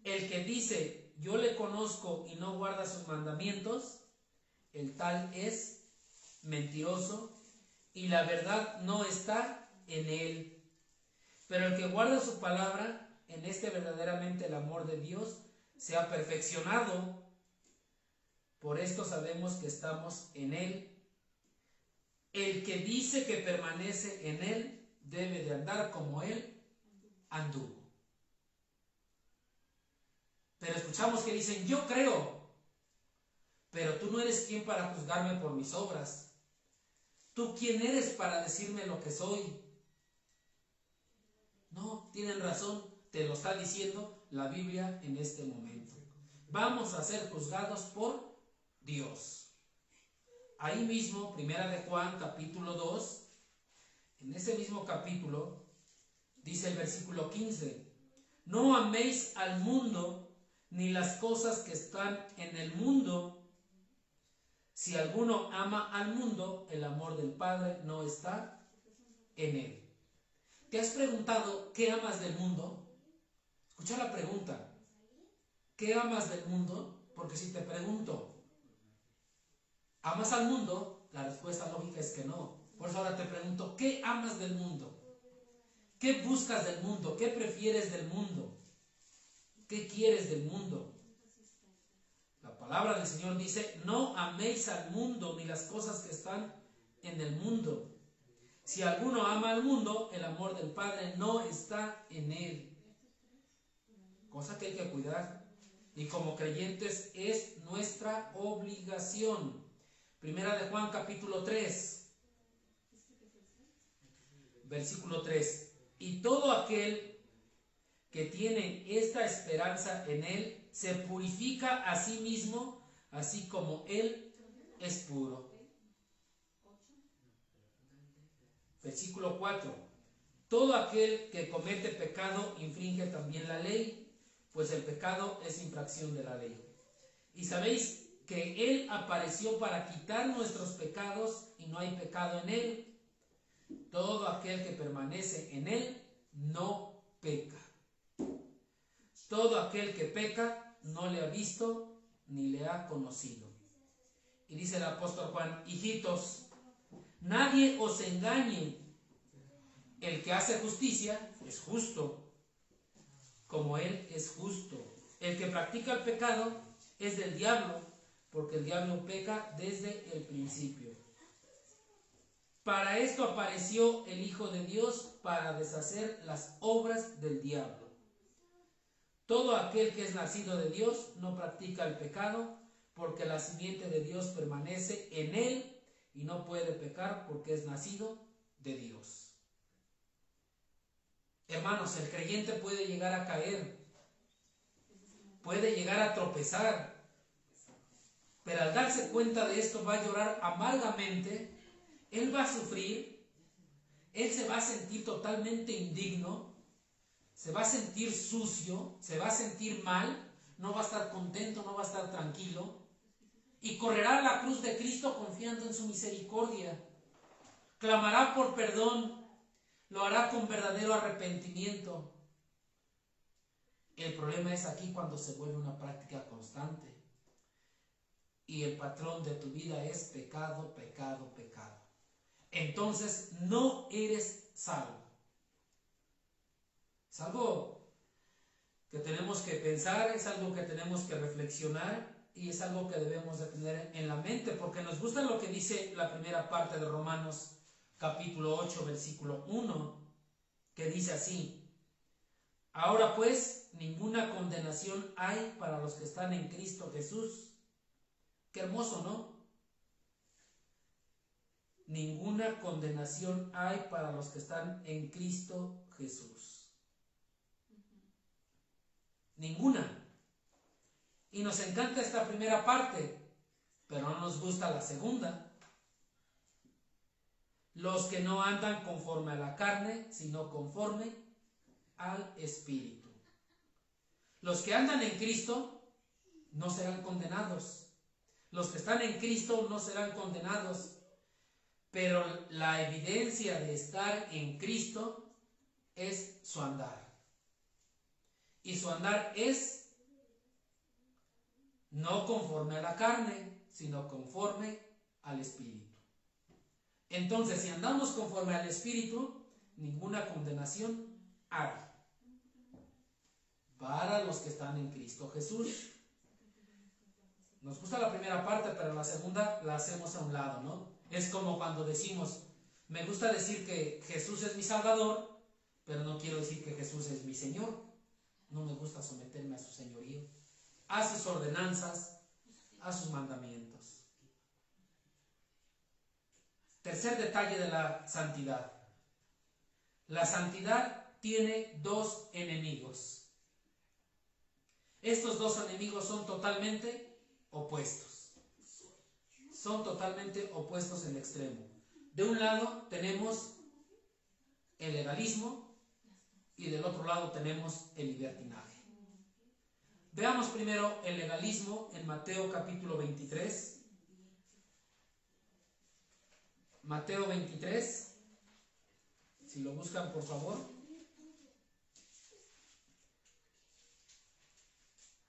El que dice, yo le conozco y no guarda sus mandamientos, el tal es mentiroso y la verdad no está en él. Pero el que guarda su palabra, en este verdaderamente el amor de Dios se ha perfeccionado. Por esto sabemos que estamos en él. El que dice que permanece en él debe de andar como él anduvo. Pero escuchamos que dicen, yo creo, pero tú no eres quien para juzgarme por mis obras. ¿Tú quién eres para decirme lo que soy? No, tienen razón, te lo está diciendo la Biblia en este momento. Vamos a ser juzgados por Dios. Ahí mismo, primera de Juan, capítulo 2, en ese mismo capítulo, dice el versículo 15, no améis al mundo ni las cosas que están en el mundo. Si alguno ama al mundo, el amor del Padre no está en él. ¿Te has preguntado qué amas del mundo? Escucha la pregunta. ¿Qué amas del mundo? Porque si te pregunto, ¿amas al mundo? La respuesta lógica es que no. Por eso ahora te pregunto, ¿qué amas del mundo? ¿Qué buscas del mundo? ¿Qué prefieres del mundo? ¿Qué quieres del mundo? La palabra del Señor dice, no améis al mundo ni las cosas que están en el mundo. Si alguno ama al mundo, el amor del Padre no está en él. Cosa que hay que cuidar. Y como creyentes es nuestra obligación. Primera de Juan capítulo 3, versículo 3. Y todo aquel que tiene esta esperanza en él, se purifica a sí mismo, así como él es puro. Versículo 4. Todo aquel que comete pecado infringe también la ley, pues el pecado es infracción de la ley. Y sabéis que Él apareció para quitar nuestros pecados y no hay pecado en Él. Todo aquel que permanece en Él no peca. Todo aquel que peca no le ha visto ni le ha conocido. Y dice el apóstol Juan: hijitos, nadie os engañe. El que hace justicia es justo, como Él es justo. El que practica el pecado es del diablo, porque el diablo peca desde el principio. Para esto apareció el Hijo de Dios, para deshacer las obras del diablo. Todo aquel que es nacido de Dios no practica el pecado, porque la simiente de Dios permanece en él y no puede pecar porque es nacido de Dios. Hermanos, el creyente puede llegar a caer, puede llegar a tropezar, pero al darse cuenta de esto va a llorar amargamente, él va a sufrir, él se va a sentir totalmente indigno, se va a sentir sucio, se va a sentir mal, no va a estar contento, no va a estar tranquilo, y correrá a la cruz de Cristo confiando en su misericordia. Clamará por perdón, lo hará con verdadero arrepentimiento. El problema es aquí cuando se vuelve una práctica constante y el patrón de tu vida es pecado, pecado, pecado. Entonces no eres salvo. Es algo que tenemos que pensar, es algo que tenemos que reflexionar y es algo que debemos de tener en la mente, porque nos gusta lo que dice la primera parte de Romanos capítulo 8, versículo 1, que dice así: ahora pues, ninguna condenación hay para los que están en Cristo Jesús. Qué hermoso, ¿no? Ninguna condenación hay para los que están en Cristo Jesús. Ninguna. Y nos encanta esta primera parte, pero no nos gusta la segunda. Los que no andan conforme a la carne, sino conforme al Espíritu. Los que andan en Cristo no serán condenados. Los que están en Cristo no serán condenados. Pero la evidencia de estar en Cristo es su andar. Y su andar es no conforme a la carne, sino conforme al Espíritu. Entonces, si andamos conforme al Espíritu, ninguna condenación hay para los que están en Cristo Jesús. Nos gusta la primera parte, pero la segunda la hacemos a un lado, ¿no? Es como cuando decimos, me gusta decir que Jesús es mi Salvador, pero no quiero decir que Jesús es mi Señor. No me gusta someterme a su señorío, a sus ordenanzas, a sus mandamientos. Tercer detalle de la santidad. La santidad tiene dos enemigos. Estos dos enemigos son totalmente opuestos. Son totalmente opuestos en el extremo. De un lado tenemos el legalismo y del otro lado tenemos el libertinaje. Veamos primero el legalismo en Mateo capítulo 23. Mateo 23, si lo buscan por favor.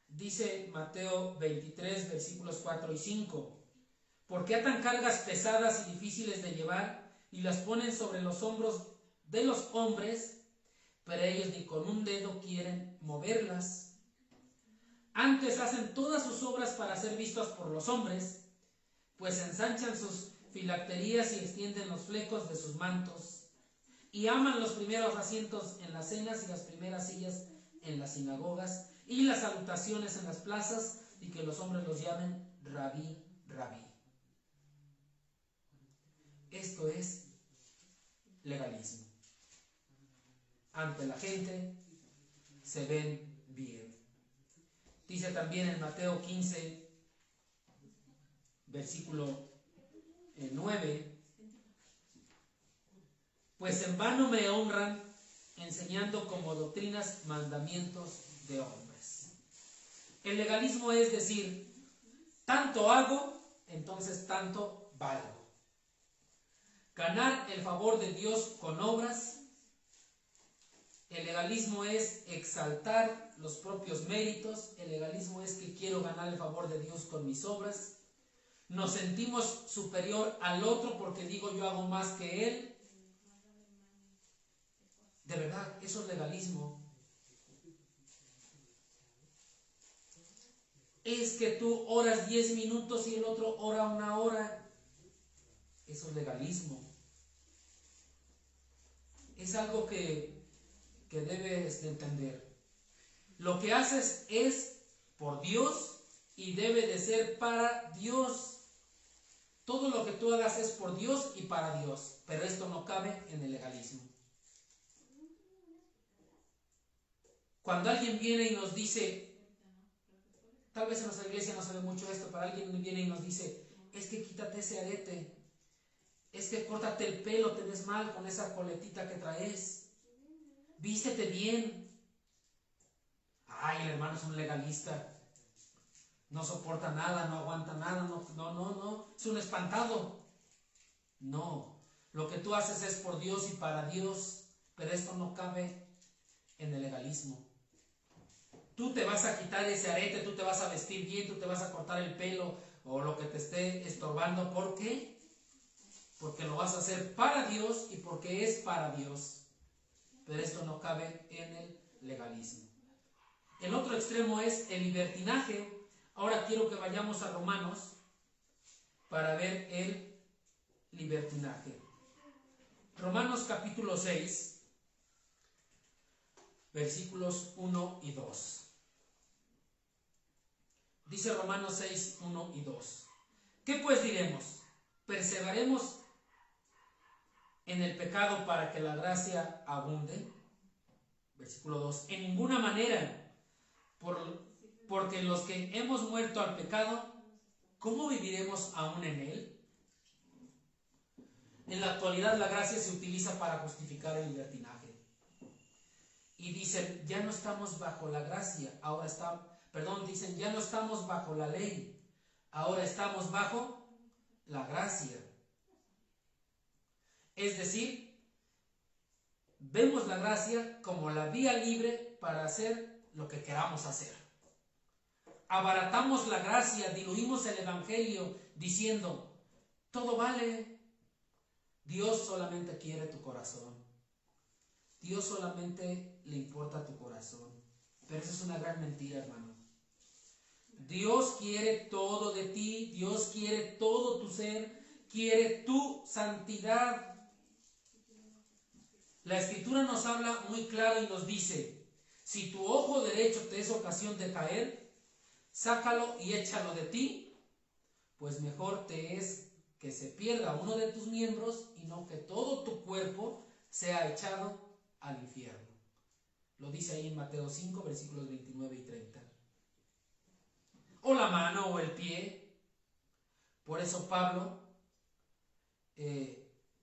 Dice Mateo 23, versículos 4 y 5. ¿Por qué atan cargas pesadas y difíciles de llevar y las ponen sobre los hombros de los hombres, pero ellos ni con un dedo quieren moverlas? Antes hacen todas sus obras para ser vistos por los hombres, pues ensanchan sus filacterías y extienden los flecos de sus mantos, y aman los primeros asientos en las cenas y las primeras sillas en las sinagogas y las salutaciones en las plazas, y que los hombres los llamen rabí, rabí. Esto es legalismo. Ante la gente se ven bien. Dice también en Mateo 15, versículo 9, pues en vano me honran enseñando como doctrinas mandamientos de hombres. El legalismo es decir, tanto hago, entonces tanto valgo. Ganar el favor de Dios con obras. El legalismo es exaltar los propios méritos. El legalismo es que quiero ganar el favor de Dios con mis obras. Nos sentimos superior al otro porque digo yo hago más que él. De verdad, eso es legalismo. Es que tú oras 10 minutos y el otro ora 1 hora. Eso es legalismo. Es algo que debes de entender. Lo que haces es por Dios y debe de ser para Dios. Todo lo que tú hagas es por Dios y para Dios, pero esto no cabe en el legalismo. Cuando alguien viene y nos dice, tal vez en nuestra iglesia no se ve mucho esto, pero alguien viene y nos dice, es que quítate ese arete, es que córtate el pelo, te ves mal con esa coletita que traes, vístete bien. Ay, el hermano es un legalista, no soporta nada, no aguanta nada, no, es un espantado. No, lo que tú haces es por Dios y para Dios, pero esto no cabe en el legalismo. Tú te vas a quitar ese arete, tú te vas a vestir bien, tú te vas a cortar el pelo o lo que te esté estorbando. ¿Por qué? Porque lo vas a hacer para Dios y porque es para Dios. Pero esto no cabe en el legalismo. El otro extremo es el libertinaje. Ahora quiero que vayamos a Romanos para ver el libertinaje. Romanos capítulo 6, versículos 1 y 2. Dice Romanos 6, 1 y 2. ¿Qué pues diremos? ¿Perseveraremos en el pecado para que la gracia abunde? Versículo 2. En ninguna manera, porque los que hemos muerto al pecado, ¿cómo viviremos aún en él? En la actualidad la gracia se utiliza para justificar el libertinaje. Y dicen, ya no estamos bajo la gracia, dicen, ya no estamos bajo la ley, ahora estamos bajo la gracia. Es decir, vemos la gracia como la vía libre para hacer lo que queramos hacer. Abaratamos la gracia, diluimos el evangelio diciendo, todo vale. Dios solamente quiere tu corazón. Dios solamente le importa tu corazón. Pero eso es una gran mentira, hermano. Dios quiere todo de ti, Dios quiere todo tu ser, quiere tu santidad. La Escritura nos habla muy claro y nos dice, si tu ojo derecho te es ocasión de caer, sácalo y échalo de ti, pues mejor te es que se pierda uno de tus miembros y no que todo tu cuerpo sea echado al infierno. Lo dice ahí en Mateo 5, versículos 29 y 30. O la mano o el pie. Por eso Pablo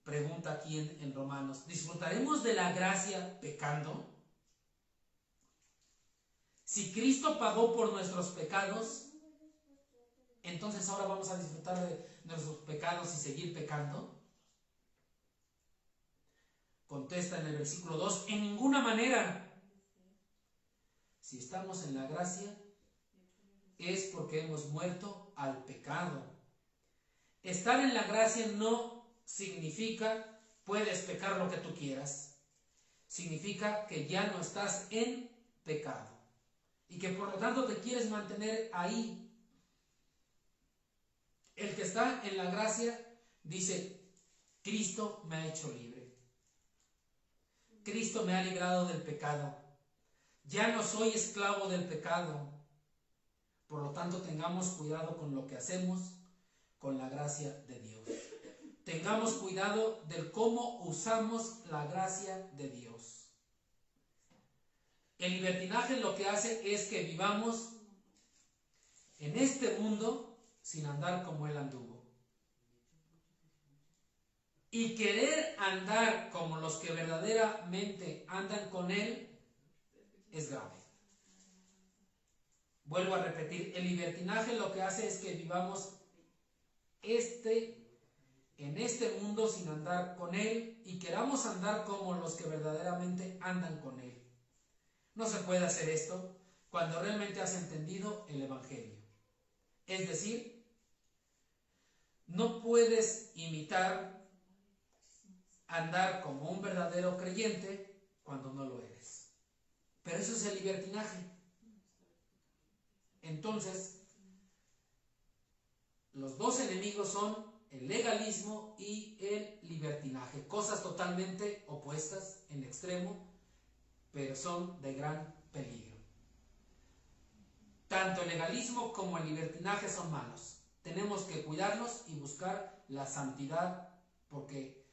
pregunta aquí en Romanos, ¿disfrutaremos de la gracia pecando? Si Cristo pagó por nuestros pecados, entonces ahora vamos a disfrutar de nuestros pecados y seguir pecando. Contesta en el versículo 2, en ninguna manera. Si estamos en la gracia, es porque hemos muerto al pecado. Estar en la gracia no significa puedes pecar lo que tú quieras. Significa que ya no estás en pecado y que por lo tanto te quieres mantener ahí. El que está en la gracia dice, Cristo me ha hecho libre. Cristo me ha librado del pecado. Ya no soy esclavo del pecado. Por lo tanto, tengamos cuidado con lo que hacemos con la gracia de Dios. Tengamos cuidado del cómo usamos la gracia de Dios. El libertinaje lo que hace es que vivamos en este mundo sin andar como Él anduvo. Y querer andar como los que verdaderamente andan con Él es grave. Vuelvo a repetir, el libertinaje lo que hace es que vivamos en este mundo sin andar con Él y queramos andar como los que verdaderamente andan con Él. No se puede hacer esto cuando realmente has entendido el Evangelio. Es decir, no puedes imitar andar como un verdadero creyente cuando no lo eres. Pero eso es el libertinaje. Entonces, los dos enemigos son el legalismo y el libertinaje, cosas totalmente opuestas en extremo, pero son de gran peligro. Tanto el legalismo como el libertinaje son malos. Tenemos que cuidarlos y buscar la santidad porque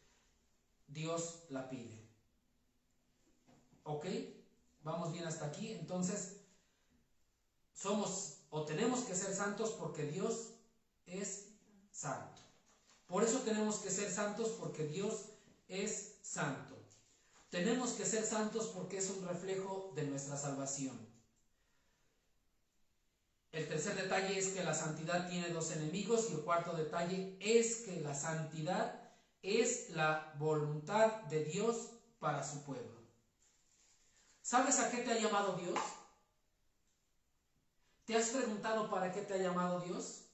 Dios la pide. ¿Ok? ¿Vamos bien hasta aquí? Entonces, somos o tenemos que ser santos porque Dios es santo. Por eso tenemos que ser santos porque Dios es santo. Tenemos que ser santos porque es un reflejo de nuestra salvación. El tercer detalle es que la santidad tiene dos enemigos y el cuarto detalle es que la santidad es la voluntad de Dios para su pueblo. ¿Sabes a qué te ha llamado Dios? ¿Te has preguntado para qué te ha llamado Dios?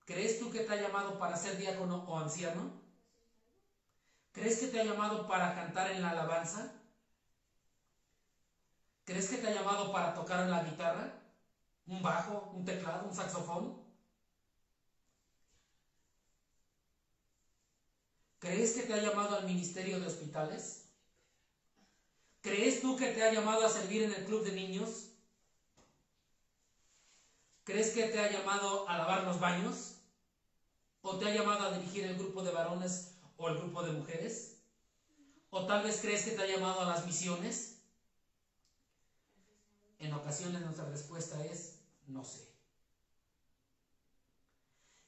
¿Crees tú que te ha llamado para ser diácono o anciano? ¿Crees que te ha llamado para cantar en la alabanza? ¿Crees que te ha llamado para tocar en la guitarra? ¿Un bajo, un teclado, un saxofón? ¿Crees que te ha llamado al ministerio de hospitales? ¿Crees tú que te ha llamado a servir en el club de niños? ¿Crees que te ha llamado a lavar los baños? ¿O te ha llamado a dirigir el grupo de varones o el grupo de mujeres? ¿O tal vez crees que te ha llamado a las misiones? En ocasiones nuestra respuesta es no sé.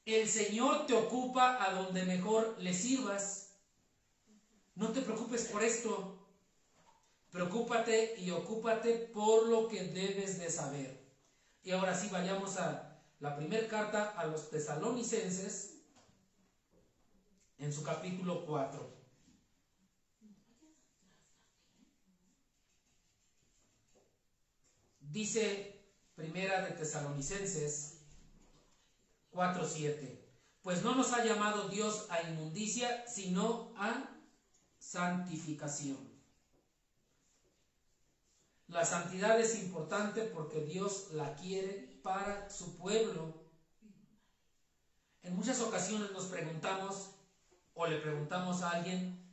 El Señor te ocupa a donde mejor le sirvas. No te preocupes por esto. Preocúpate y ocúpate por lo que debes de saber. Y ahora sí, vayamos a la primera carta a los tesalonicenses en su capítulo 4. Dice Primera de Tesalonicenses 4:7. Pues no nos ha llamado Dios a inmundicia, sino a santificación. La santidad es importante porque Dios la quiere para su pueblo. En muchas ocasiones nos preguntamos o le preguntamos a alguien,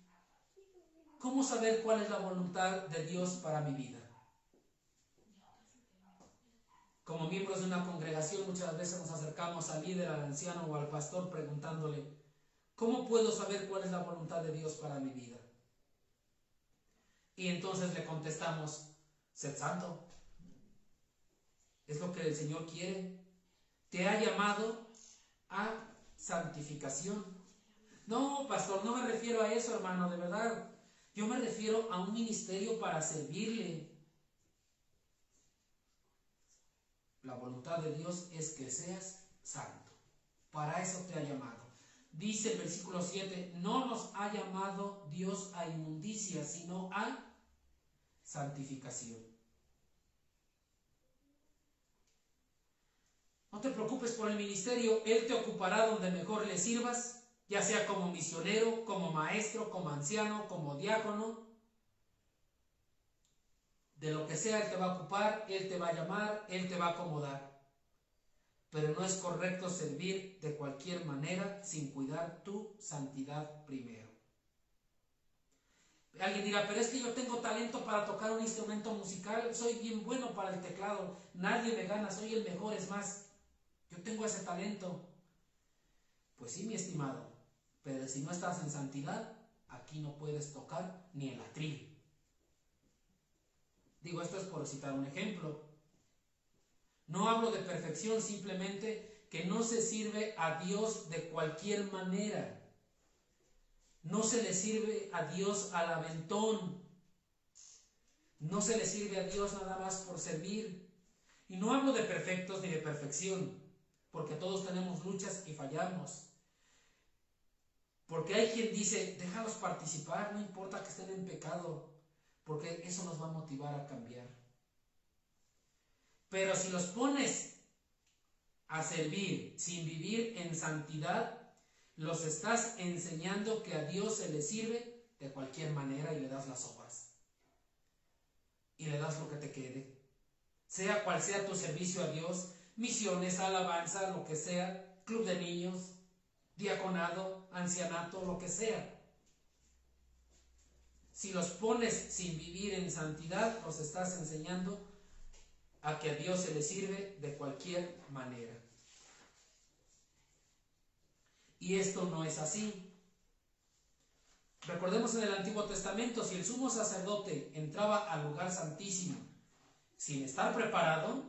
¿cómo saber cuál es la voluntad de Dios para mi vida? Como miembros de una congregación muchas veces nos acercamos al líder, al anciano o al pastor preguntándole, ¿cómo puedo saber cuál es la voluntad de Dios para mi vida? Y entonces le contestamos, sed santo. Es lo que el Señor quiere. Te ha llamado a santificación. No, pastor, no me refiero a eso, hermano, de verdad. Yo me refiero a un ministerio para servirle. La voluntad de Dios es que seas santo. Para eso te ha llamado. Dice el versículo 7, no nos ha llamado Dios a inmundicia, sino a santificación. No te preocupes por el ministerio, Él te ocupará donde mejor le sirvas, ya sea como misionero, como maestro, como anciano, como diácono. De lo que sea Él te va a ocupar, Él te va a llamar, Él te va a acomodar. Pero no es correcto servir de cualquier manera sin cuidar tu santidad primero. Alguien dirá, pero es que yo tengo talento para tocar un instrumento musical, soy bien bueno para el teclado, nadie me gana, soy el mejor, es más, yo tengo ese talento. Pues sí, mi estimado, pero si no estás en santidad, aquí no puedes tocar ni el atril. Digo, esto es por citar un ejemplo. No hablo de perfección, simplemente que no se sirve a Dios de cualquier manera. No se le sirve a Dios al aventón. No se le sirve a Dios nada más por servir. Y no hablo de perfectos ni de perfección, porque todos tenemos luchas y fallamos. Porque hay quien dice, déjalos participar, no importa que estén en pecado, porque eso nos va a motivar a cambiar. Pero si los pones a servir sin vivir en santidad, los estás enseñando que a Dios se le sirve de cualquier manera y le das las obras. Y le das lo que te quede. Sea cual sea tu servicio a Dios, misiones, alabanza, lo que sea, club de niños, diaconado, ancianato, lo que sea. Si los pones sin vivir en santidad, los estás enseñando a que a Dios se le sirve de cualquier manera. Y esto no es así. Recordemos en el Antiguo Testamento, si el sumo sacerdote entraba al lugar santísimo sin estar preparado,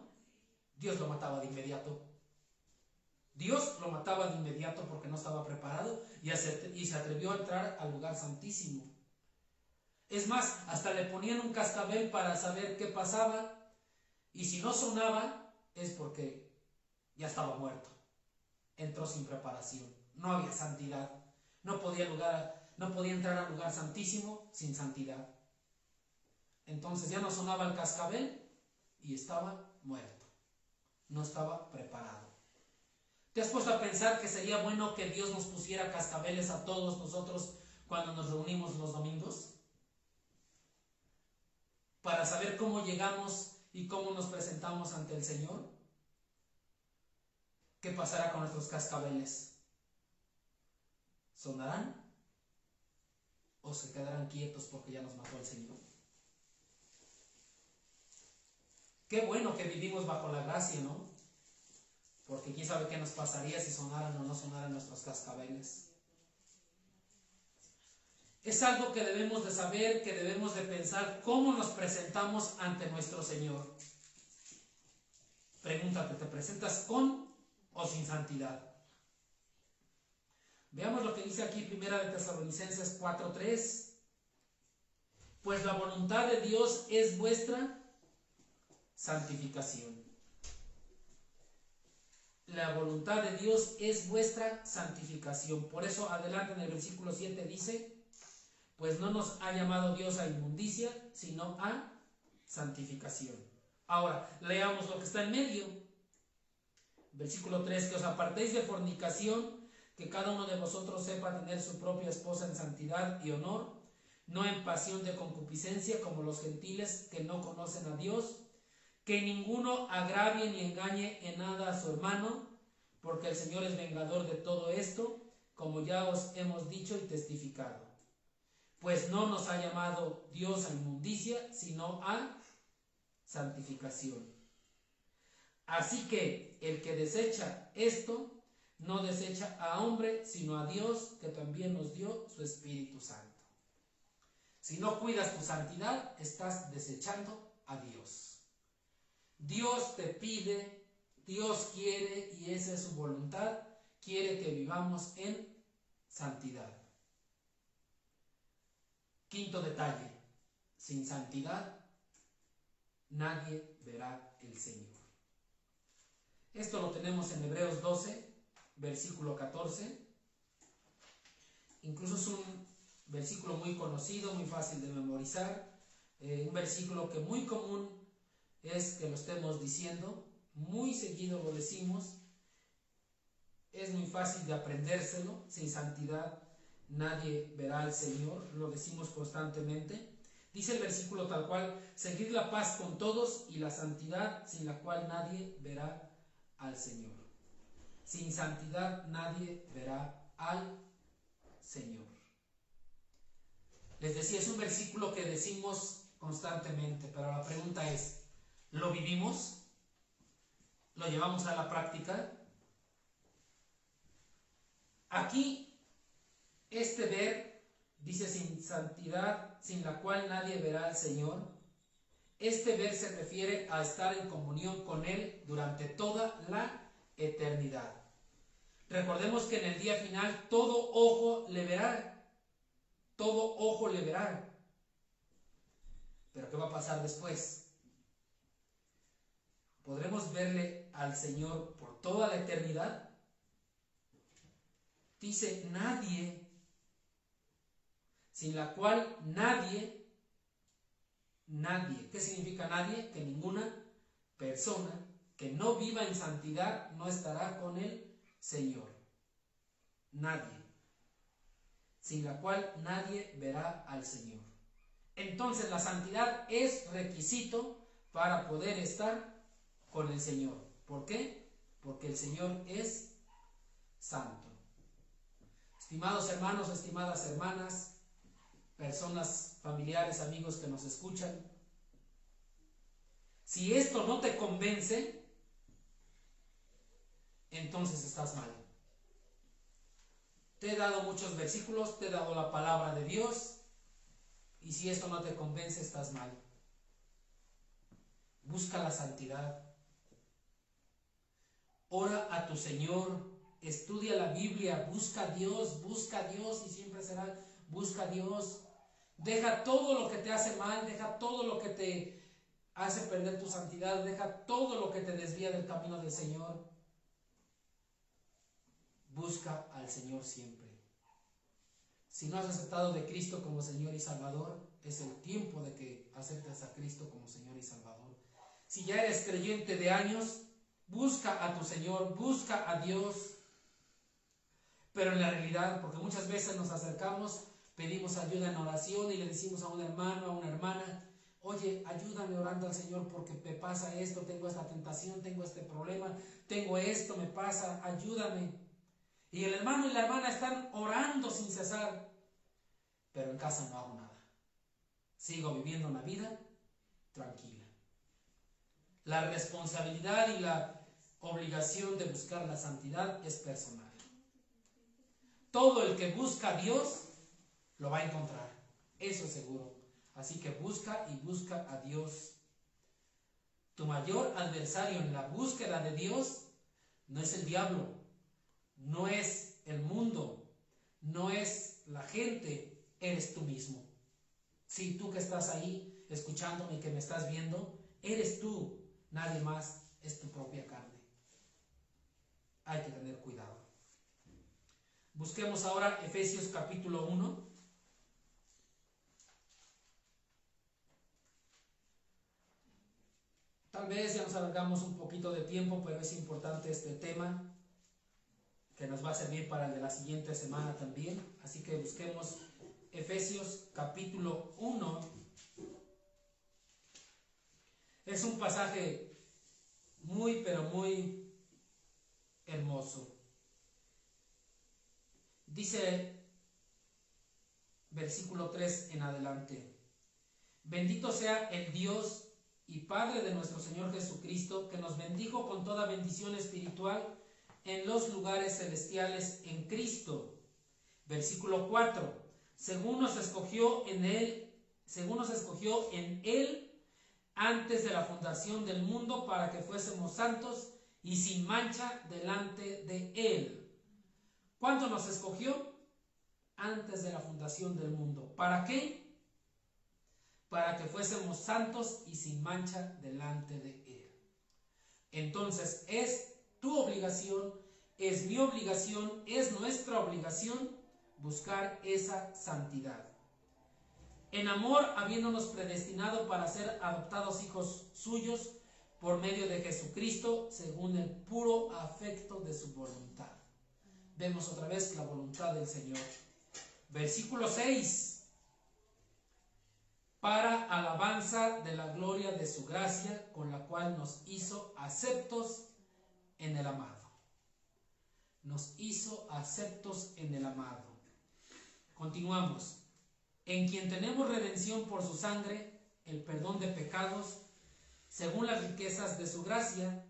Dios lo mataba de inmediato. Dios lo mataba de inmediato porque no estaba preparado y se atrevió a entrar al lugar santísimo. Es más, hasta le ponían un cascabel para saber qué pasaba, y si no sonaba es porque ya estaba muerto. Entró sin preparación, no había santidad, no podía entrar al lugar santísimo sin santidad. Entonces ya no sonaba el cascabel y estaba muerto, no estaba preparado. ¿Te has puesto a pensar que sería bueno que Dios nos pusiera cascabeles a todos nosotros cuando nos reunimos los domingos? Para saber cómo llegamos y cómo nos presentamos ante el Señor. ¿Qué pasará con nuestros cascabeles? ¿Sonarán? ¿O se quedarán quietos porque ya nos mató el Señor? Qué bueno que vivimos bajo la gracia, ¿no? Porque quién sabe qué nos pasaría si sonaran o no sonaran nuestros cascabeles. Es algo que debemos de saber, que debemos de pensar cómo nos presentamos ante nuestro Señor. Pregúntate, ¿te presentas con o sin santidad? Veamos lo que dice aquí 1 de Tesalonicenses 4:3. Pues la voluntad de Dios es vuestra santificación. La voluntad de Dios es vuestra santificación. Por eso adelante en el versículo 7 dice, pues no nos ha llamado Dios a inmundicia, sino a santificación. Ahora, leamos lo que está en medio. Versículo 3, que os apartéis de fornicación, que cada uno de vosotros sepa tener su propia esposa en santidad y honor, no en pasión de concupiscencia como los gentiles que no conocen a Dios, que ninguno agravie ni engañe en nada a su hermano, porque el Señor es vengador de todo esto, como ya os hemos dicho y testificado. Pues no nos ha llamado Dios a inmundicia, sino a santificación. Así que el que desecha esto, no desecha a hombre, sino a Dios, que también nos dio su Espíritu Santo. Si no cuidas tu santidad, estás desechando a Dios. Dios te pide, Dios quiere, y esa es su voluntad, quiere que vivamos en santidad. Quinto detalle, sin santidad nadie verá el Señor. Esto lo tenemos en Hebreos 12, versículo 14. Incluso es un versículo muy conocido, muy fácil de memorizar. Un versículo que muy común es que lo estemos diciendo, muy seguido lo decimos. Es muy fácil de aprendérselo. Sin santidad nadie verá al Señor, lo decimos constantemente. Dice el versículo tal cual, seguid la paz con todos y la santidad, sin la cual nadie verá al Señor. Sin santidad nadie verá al Señor. Les decía, es un versículo que decimos constantemente, pero la pregunta es, ¿lo vivimos? ¿Lo llevamos a la práctica? Aquí, este ver, dice sin santidad, sin la cual nadie verá al Señor. Este ver se refiere a estar en comunión con Él durante toda la eternidad. Recordemos que en el día final todo ojo le verá. Todo ojo le verá. Pero ¿qué va a pasar después? ¿podremos verle al Señor por toda la eternidad? Dice nadie, sin la cual nadie, ¿qué significa nadie? Que ninguna persona que no viva en santidad no estará con el Señor. Nadie, sin la cual nadie verá al Señor. Entonces la santidad es requisito para poder estar con el Señor. ¿Por qué? Porque el Señor es santo. Estimados hermanos, estimadas hermanas, personas, familiares, amigos que nos escuchan, si esto no te convence, entonces estás mal. Te he dado muchos versículos, te he dado la palabra de Dios, y si esto no te convence, estás mal. Busca la santidad. Ora a tu Señor, estudia la Biblia, busca a Dios y siempre será, busca a Dios. Deja todo lo que te hace mal, deja todo lo que te hace perder tu santidad, deja todo lo que te desvía del camino del Señor. Busca al Señor siempre. Si no has aceptado de Cristo como Señor y Salvador, es el tiempo de que aceptes a Cristo como Señor y Salvador. Si ya eres creyente de años, busca a tu Señor, busca a Dios. Pero en la realidad, porque muchas veces nos acercamos, pedimos ayuda en oración y le decimos a un hermano, a una hermana, oye, ayúdame orando al Señor porque me pasa esto, tengo esta tentación, tengo este problema, tengo esto, me pasa, ayúdame. Y el hermano y la hermana están orando sin cesar, pero en casa no hago nada. Sigo viviendo una vida tranquila. La responsabilidad y la obligación de buscar la santidad es personal. Todo el que busca a Dios lo va a encontrar, eso es seguro. Así que busca y busca a Dios. Tu mayor adversario en la búsqueda de Dios no es el diablo, no es el mundo, no es la gente, eres tú mismo. Si tú que estás ahí escuchándome y que me estás viendo, eres tú, nadie más, es tu propia carne. Hay que tener cuidado. Busquemos ahora Efesios capítulo 1. Tal vez ya nos alargamos un poquito de tiempo, pero es importante este tema que nos va a servir para el de la siguiente semana también. Así que busquemos Efesios capítulo 1. Es un pasaje muy, pero muy hermoso. Dice versículo 3 en adelante: bendito sea el Dios y Padre de nuestro Señor Jesucristo, que nos bendijo con toda bendición espiritual en los lugares celestiales en Cristo. Versículo 4: según nos escogió en Él antes de la fundación del mundo, para que fuésemos santos y sin mancha delante de Él. ¿Cuándo nos escogió? Antes de la fundación del mundo. ¿Para qué? Para que fuésemos santos y sin mancha delante de Él. Entonces es tu obligación, es mi obligación, es nuestra obligación buscar esa santidad. En amor, habiéndonos predestinado para ser adoptados hijos suyos por medio de Jesucristo, según el puro afecto de su voluntad. Vemos otra vez la voluntad del Señor. Versículo 6: para alabanza de la gloria de su gracia, con la cual nos hizo aceptos en el amado. Nos hizo aceptos en el amado. Continuamos. En quien tenemos redención por su sangre, el perdón de pecados, según las riquezas de su gracia,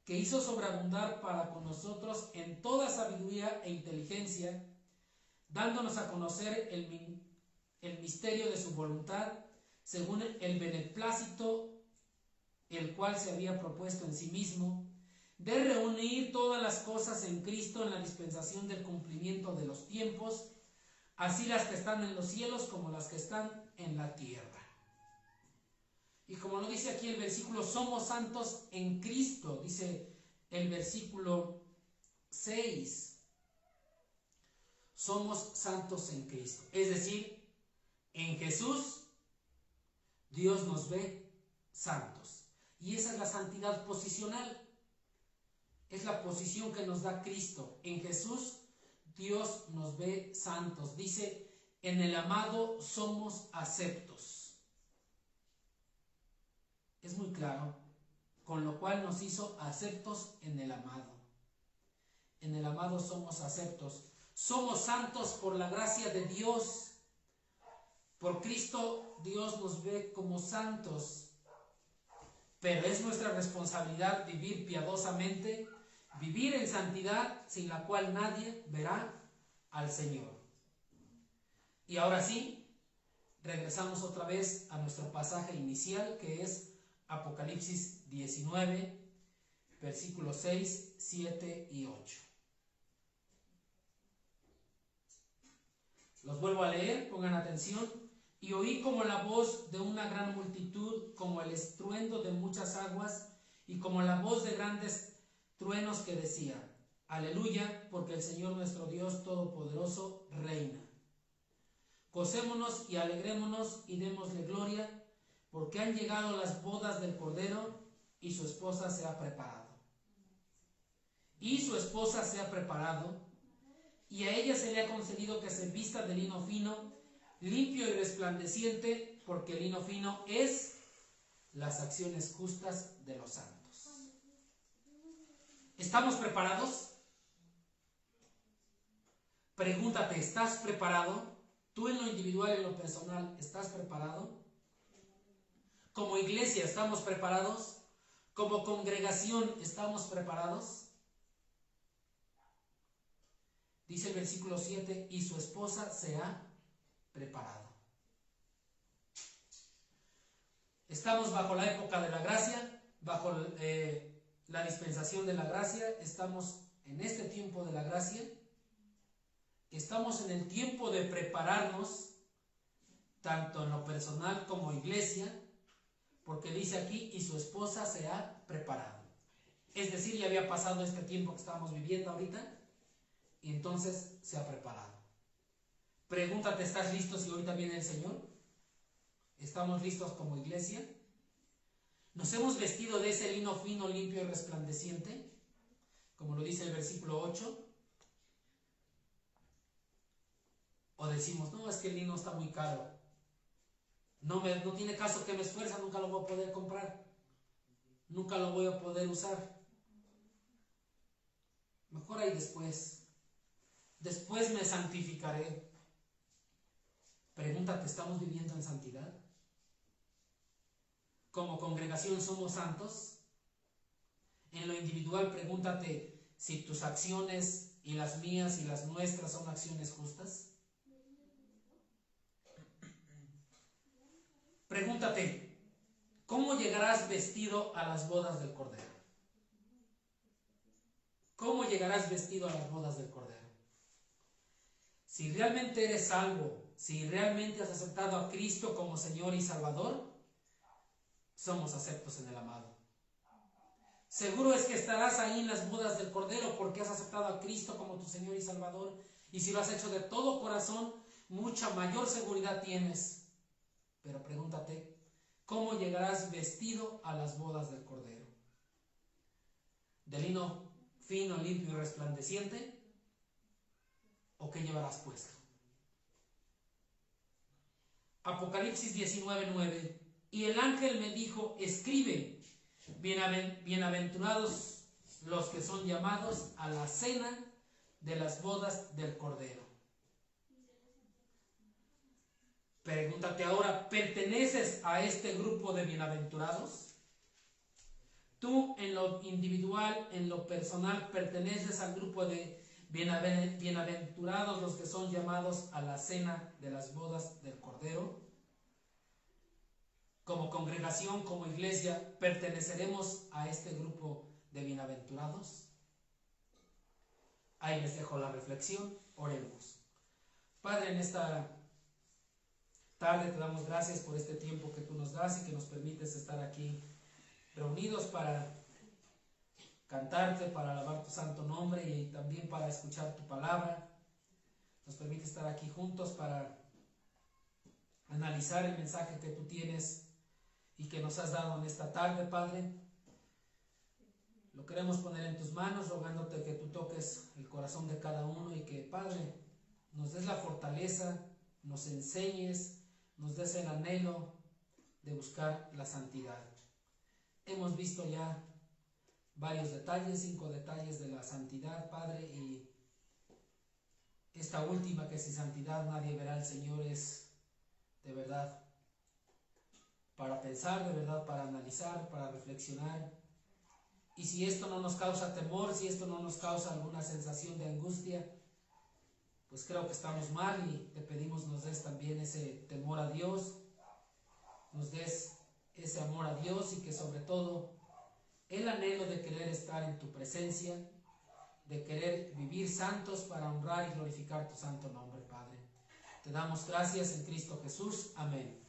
que hizo sobreabundar para con nosotros en toda sabiduría e inteligencia, dándonos a conocer el misterio de su voluntad, según el beneplácito, el cual se había propuesto en sí mismo, de reunir todas las cosas en Cristo en la dispensación del cumplimiento de los tiempos, así las que están en los cielos como las que están en la tierra. Y como lo dice aquí el versículo, somos santos en Cristo, dice el versículo 6. Somos santos en Cristo. Es decir, en Jesús Dios nos ve santos. Y esa es la santidad posicional. Es la posición que nos da Cristo. En Jesús Dios nos ve santos. Dice, en el amado somos aceptos. Es muy claro, con lo cual nos hizo aceptos en el amado. En el amado somos aceptos. Somos santos por la gracia de Dios. Por Cristo Dios nos ve como santos. Pero es nuestra responsabilidad vivir piadosamente, vivir en santidad, sin la cual nadie verá al Señor. Y ahora sí, regresamos otra vez a nuestro pasaje inicial, que es Apocalipsis 19, versículos 6, 7 y 8. Los vuelvo a leer, pongan atención. Y oí como la voz de una gran multitud, como el estruendo de muchas aguas, y como la voz de grandes truenos que decía, aleluya, porque el Señor nuestro Dios Todopoderoso reina. Gocémonos y alegrémonos y démosle gloria, porque han llegado las bodas del Cordero y su esposa se ha preparado. Y su esposa se ha preparado, y a ella se le ha concedido que se vista de lino fino, limpio y resplandeciente, porque el lino fino es las acciones justas de los santos. ¿Estamos preparados? Pregúntate, ¿estás preparado? Tú en lo individual y en lo personal, ¿estás preparado? Como iglesia, ¿estamos preparados? Como congregación, ¿estamos preparados? Dice el versículo 7, y su esposa se ha preparado. Estamos bajo la época de la gracia, bajo la dispensación de la gracia, estamos en este tiempo de la gracia, estamos en el tiempo de prepararnos, tanto en lo personal como iglesia, porque dice aquí, y su esposa se ha preparado. Es decir, ya había pasado este tiempo que estamos viviendo ahorita, y entonces se ha preparado. Pregúntate, ¿estás listo si ahorita viene el Señor? ¿Estamos listos como iglesia? ¿Nos hemos vestido de ese lino fino, limpio y resplandeciente? Como lo dice el versículo 8. ¿O decimos, no, es que el lino está muy caro? No tiene caso que me esfuerce, nunca lo voy a poder comprar. Nunca lo voy a poder usar. Mejor ahí después. Después me santificaré. Pregúntate, ¿estamos viviendo en santidad? Como congregación somos santos. En lo individual, pregúntate si tus acciones y las mías y las nuestras son acciones justas. Pregúntate, ¿cómo llegarás vestido a las bodas del Cordero? ¿Cómo llegarás vestido a las bodas del Cordero? Si realmente eres salvo, si realmente has aceptado a Cristo como Señor y Salvador, somos aceptos en el amado. Seguro es que estarás ahí en las bodas del Cordero porque has aceptado a Cristo como tu Señor y Salvador. Y si lo has hecho de todo corazón, mucha mayor seguridad tienes. Pero pregúntate, ¿cómo llegarás vestido a las bodas del Cordero? ¿De lino fino, limpio y resplandeciente? ¿O qué llevarás puesto? Apocalipsis 19:9. Y el ángel me dijo, escribe, bienaventurados los que son llamados a la cena de las bodas del Cordero. Pregúntate ahora, ¿perteneces a este grupo de bienaventurados? Tú en lo individual, en lo personal, ¿perteneces al grupo de bienaventurados los que son llamados a la cena de las bodas del Cordero? Como congregación, como iglesia, ¿perteneceremos a este grupo de bienaventurados? Ahí les dejo la reflexión, oremos. Padre, en esta tarde te damos gracias por este tiempo que tú nos das y que nos permites estar aquí reunidos para cantarte, para alabar tu santo nombre y también para escuchar tu palabra. Nos permite estar aquí juntos para analizar el mensaje que tú tienes y que nos has dado en esta tarde, Padre. Lo queremos poner en tus manos, rogándote que tú toques el corazón de cada uno y que, Padre, nos des la fortaleza, nos enseñes, nos des el anhelo de buscar la santidad. Hemos visto ya varios detalles, 5 detalles de la santidad, Padre, y esta última, que sin santidad nadie verá al Señor, es de verdad para pensar, de verdad para analizar, para reflexionar. Y si esto no nos causa temor, si esto no nos causa alguna sensación de angustia, pues creo que estamos mal y te pedimos nos des también ese temor a Dios, nos des ese amor a Dios y que sobre todo el anhelo de querer estar en tu presencia, de querer vivir santos para honrar y glorificar tu santo nombre, Padre. Te damos gracias en Cristo Jesús. Amén.